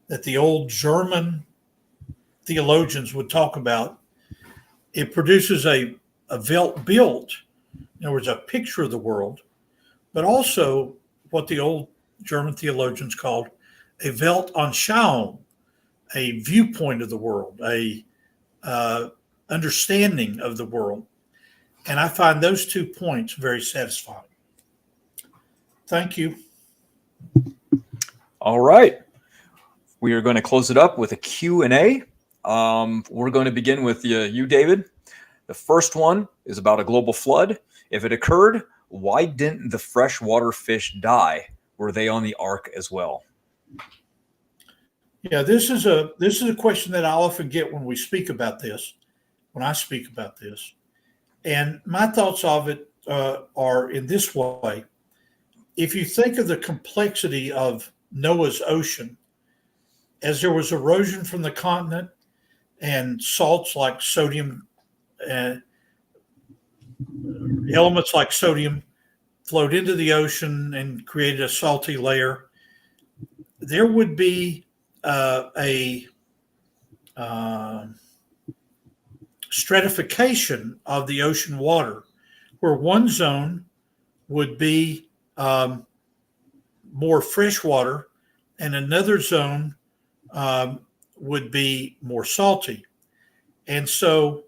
that the old German theologians would talk about. It produces a Weltbild, in other words, a picture of the world, but also what the old German theologians called a Weltanschauung, a viewpoint of the world, a understanding of the world. And I find those 2 points very satisfying. Thank you. All right. We are going to close it up with a Q&A. We're going to begin with you, David. The first one is about a global flood. If it occurred, why didn't the freshwater fish die? Were they on the ark as well? Yeah, this is a question that I often get when we speak about this, when I speak about this. And my thoughts of it are in this way. If you think of the complexity of Noah's ocean, as there was erosion from the continent and salts like sodium, elements like sodium flowed into the ocean and created a salty layer, there would be a stratification of the ocean water, where one zone would be more freshwater and another zone would be more salty. And so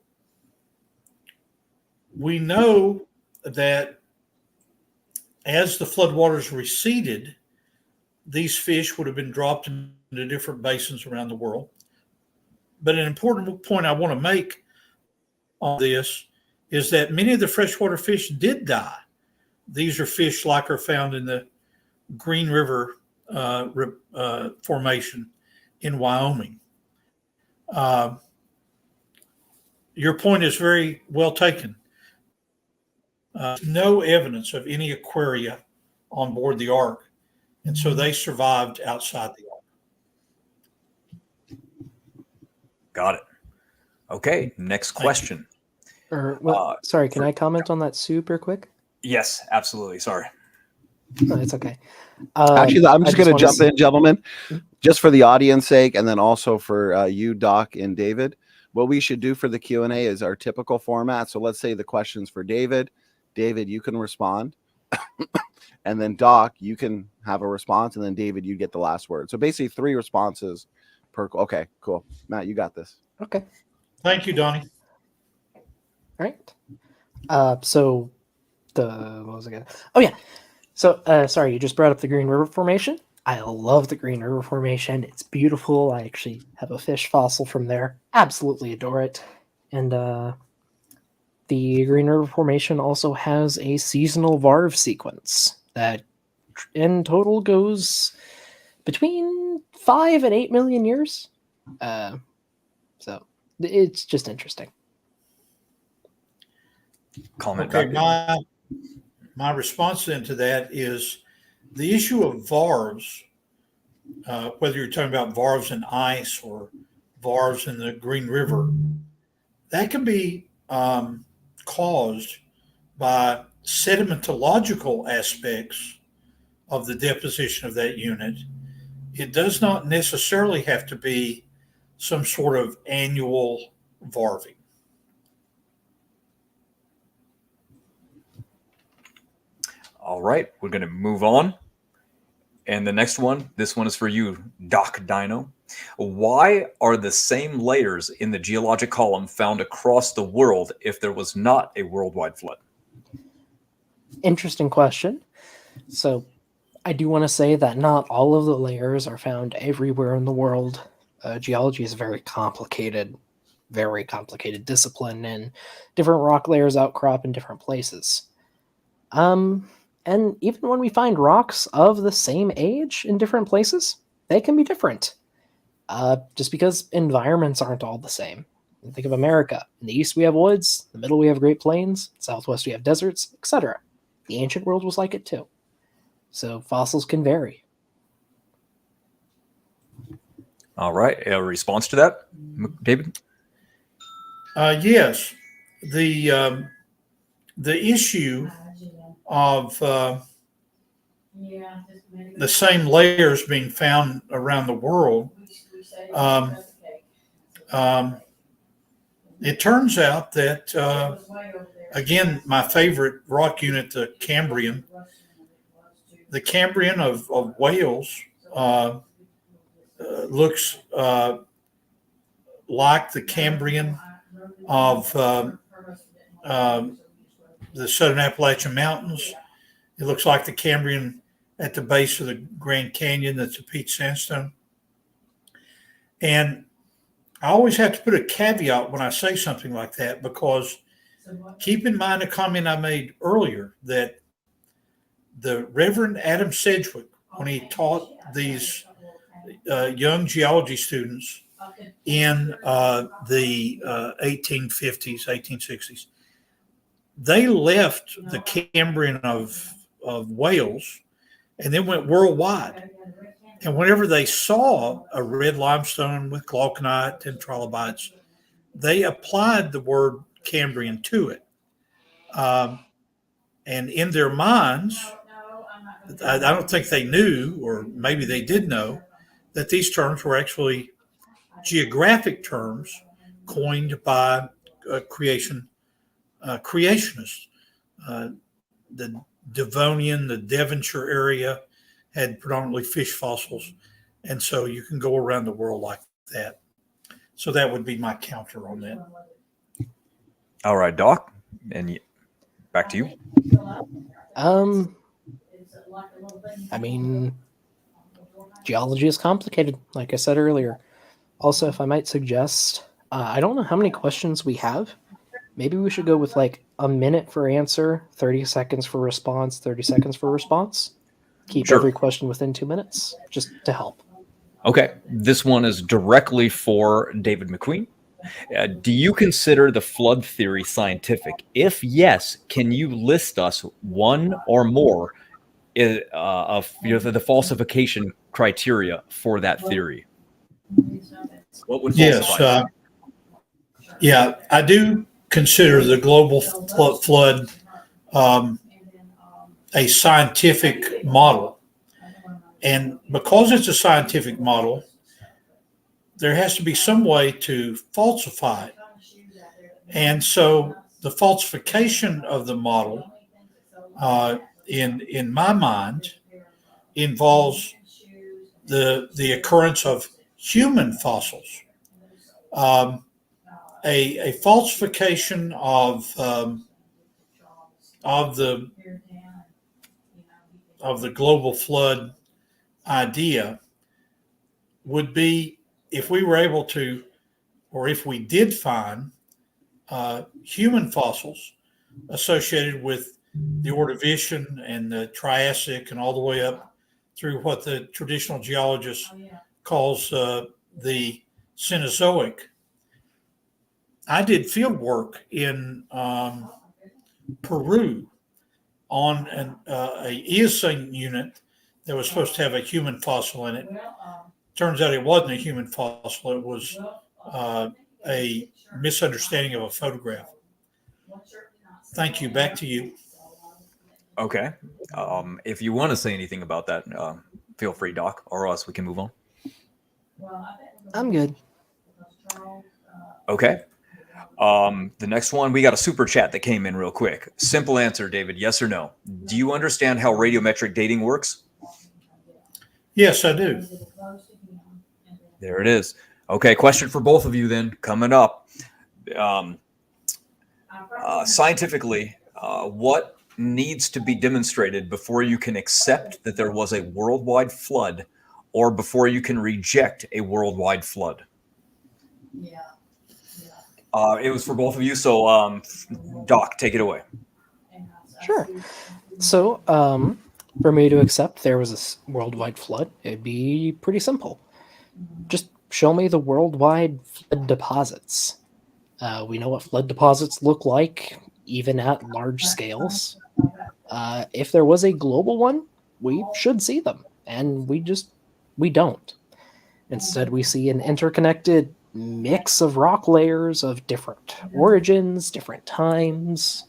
we know that as the floodwaters receded, these fish would have been dropped into different basins around the world. But an important point I want to make on this is that many of the freshwater fish did die. These are fish like are found in the Green River formation in Wyoming. Your point is very well taken. No evidence of any aquaria on board the ark, and so they survived outside the ark. Got it. Okay, next question. Sorry, can I comment on that super quick? Yes, absolutely. Sorry. No, it's okay. Actually, I'm just going to jump in, gentlemen, Hmm? just for the audience sake, and then also for you, Doc, and David. What we should do for the Q&A is our typical format. So let's say the question's for David. David, you can respond. And then Doc, you can have a response. And then David, you get the last word. So basically 3 responses per. Okay, cool. Matt, you got this. Okay. Thank you, Donnie. All right. So what was I going to? Oh, yeah. So, sorry, you just brought up the Green River Formation. I love the Green River Formation. It's beautiful. I actually have a fish fossil from there. Absolutely adore it. And the Green River Formation also has a seasonal varve sequence that in total goes between 5 and 8 million years. So it's just interesting. Comment. Okay, my response then to that is the issue of varves whether you're talking about varves in ice or varves in the Green River, that can be caused by sedimentological aspects of the deposition of that unit. It does not necessarily have to be some sort of annual varving. All right, we're going to move on. And the next one, this one is for you, Doc Deino. Why are the same layers in the geologic column found across the world if there was not a worldwide flood? Interesting question. So I do want to say that not all of the layers are found everywhere in the world. Geology is a very complicated discipline, and different rock layers outcrop in different places. And even when we find rocks of the same age in different places, they can be different. Just because environments aren't all the same. Think of America. In the east we have woods, in the middle we have Great Plains, southwest we have deserts, etc. The ancient world was like it too. So fossils can vary. All right, a response to that, David? Yes, the issue of the same layers being found around the world, it turns out that, again, my favorite rock unit, the Cambrian of Wales looks like the Cambrian of the Southern Appalachian Mountains. It looks like the Cambrian at the base of the Grand Canyon, that's a peat sandstone. And I always have to put a caveat when I say something like that, because keep in mind a comment I made earlier that the Reverend Adam Sedgwick, when he taught these young geology students in the 1850s, 1860s, they left the Cambrian of Wales and then went worldwide. And whenever they saw a red limestone with glauconite and trilobites, they applied the word Cambrian to it. And in their minds, I don't think they knew, or maybe they did know, that these terms were actually geographic terms coined by creationists. The Devonian, the Devonshire area had predominantly fish fossils. And so you can go around the world like that. So that would be my counter on that. All right, Doc, and back to you. I mean, geology is complicated, like I said earlier. Also, if I might suggest, I don't know how many questions we have. Maybe we should go with like a minute for answer, 30 seconds for response, 30 seconds for response. Keep Sure. every question within 2 minutes, just to help. Okay, this one is directly for David McQueen. Do you consider the flood theory scientific? If yes, can you list us one or more of the falsification criteria for that theory? What would falsify? Yeah, I do consider the global flood a scientific model. And because it's a scientific model, there has to be some way to falsify it. And so the falsification of the model, in my mind, involves the occurrence of human fossils. A falsification of the global flood idea would be if we were able to, or if we did find human fossils associated with the Ordovician and the Triassic and all the way up through what the traditional geologist calls the Cenozoic. I did field work in Peru on a Eocene unit that was supposed to have a human fossil in it. Turns out it wasn't a human fossil. It was a misunderstanding of a photograph. Thank you. Back to you. Okay. If you want to say anything about that, feel free, Doc, or else we can move on. I'm good. Okay. The next one, we got a super chat that came in real quick. Simple answer, David, yes or no. Do you understand how radiometric dating works? Yes, I do. There it is. Okay, question for both of you then, coming up. Scientifically, what needs to be demonstrated before you can accept that there was a worldwide flood or before you can reject a worldwide flood? It was for both of you, so Doc, take it away. Sure. So, for me to accept there was a worldwide flood, it'd be pretty simple. Just show me the worldwide flood deposits. We know what flood deposits look like, even at large scales. If there was a global one, we should see them, and we don't. Instead, we see an interconnected mix of rock layers of different origins, different times,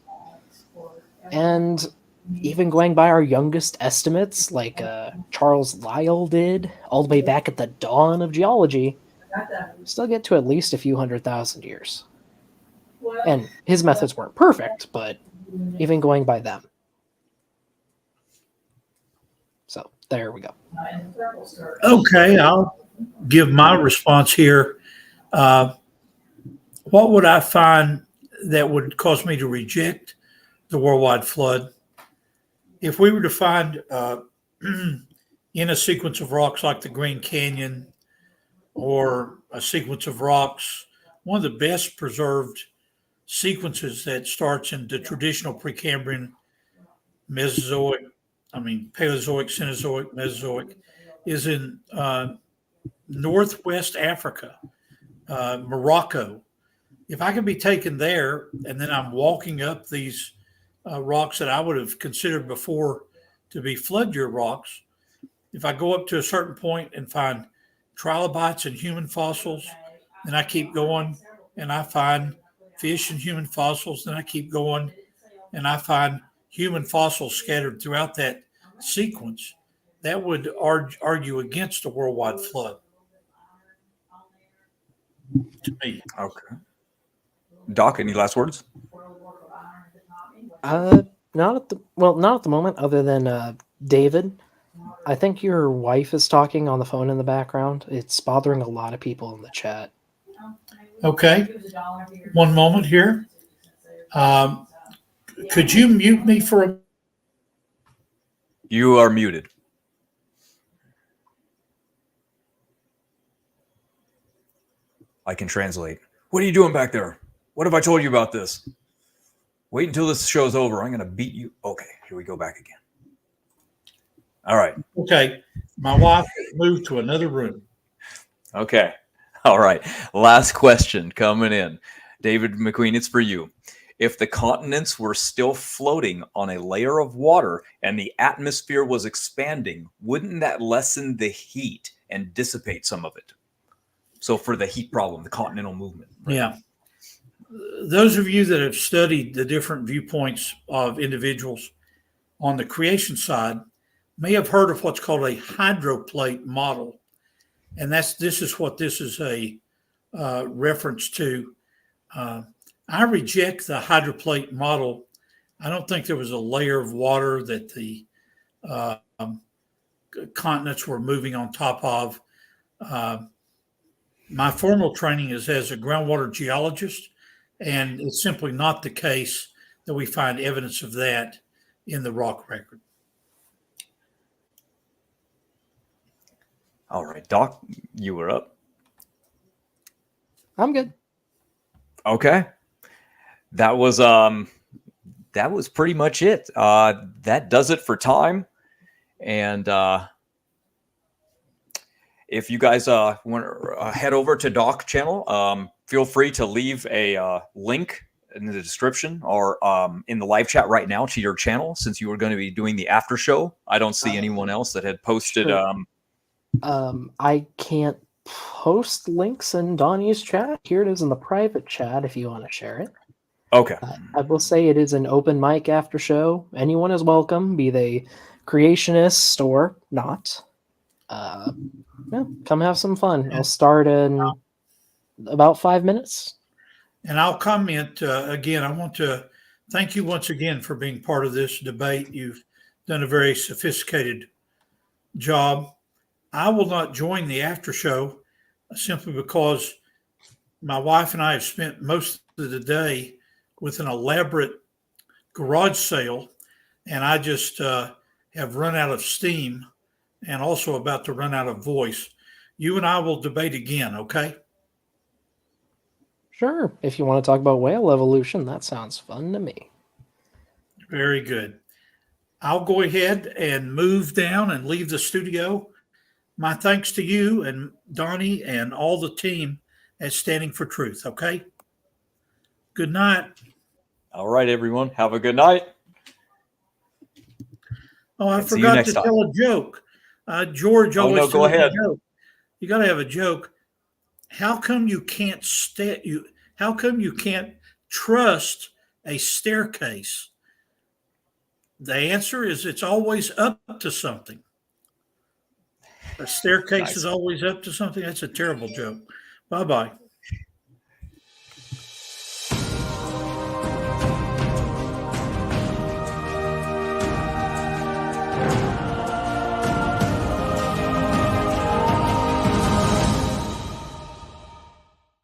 and even going by our youngest estimates, like Charles Lyell did, all the way back at the dawn of geology, still get to at least a few 100,000 years. And his methods weren't perfect, but even going by them. So there we go. Okay, I'll give my response here. What would I find that would cause me to reject the worldwide flood? If we were to find in a sequence of rocks like the Green Canyon or a sequence of rocks, one of the best preserved sequences that starts in the traditional Precambrian, Mesozoic, Paleozoic, Cenozoic, Mesozoic, is in Northwest Africa, Morocco. If I could be taken there and then I'm walking up these rocks that I would have considered before to be flood year rocks, if I go up to a certain point and find trilobites and human fossils, then I keep going and I find fish and human fossils, then I keep going and I find human fossils scattered throughout that sequence, that would argue against a worldwide flood to me. Okay. Doc, any last words? Not at the moment, other than David. I think your wife is talking on the phone in the background. It's bothering a lot of people in the chat. Okay. One moment here. Could you mute me for a... You are muted. I can translate. What are you doing back there? What have I told you about this? Wait until this show's over. I'm going to beat you. Okay, here we go back again. All right. Okay. My wife moved to another room. Okay. All right. Last question coming in. David McQueen, it's for you. If the continents were still floating on a layer of water and the atmosphere was expanding, wouldn't that lessen the heat and dissipate some of it? So for the heat problem, the continental movement. Right? Yeah. Those of you that have studied the different viewpoints of individuals on the creation side may have heard of what's called a hydroplate model. And this is what this is a reference to. I reject the hydroplate model. I don't think there was a layer of water that the continents were moving on top of. My formal training is as a groundwater geologist, and it's simply not the case that we find evidence of that in the rock record. All right, Doc, you were up. I'm good. Okay. That was pretty much it. That does it for time. And if you guys want to head over to Doc channel, feel free to leave a link in the description or in the live chat right now to your channel, since you were going to be doing the after show. I don't see anyone else that had posted. Sure. I can't post links in Donnie's chat. Here it is in the private chat if you want to share it. Okay. I will say it is an open mic after show. Anyone is welcome, be they creationist or not. Yeah, come have some fun. I'll start in about 5 minutes. And I'll comment again. I want to thank you once again for being part of this debate. You've done a very sophisticated job. I will not join the after show simply because my wife and I have spent most of the day with an elaborate garage sale, and I just have run out of steam and also about to run out of voice. You and I will debate again, okay? Sure. If you want to talk about whale evolution, that sounds fun to me. Very good. I'll go ahead and move down and leave the studio. My thanks to you and Donnie and all the team at Standing for Truth, okay? Good night. All right, everyone. Have a good night. Oh, I And see you forgot next to time. tell a joke. George Oh, always no, go tells a ahead. joke. You got to have a joke. How come you can't How come you can't trust a staircase? The answer is it's always up to something. A staircase Nice. is always up to something. That's a terrible joke. Bye-bye.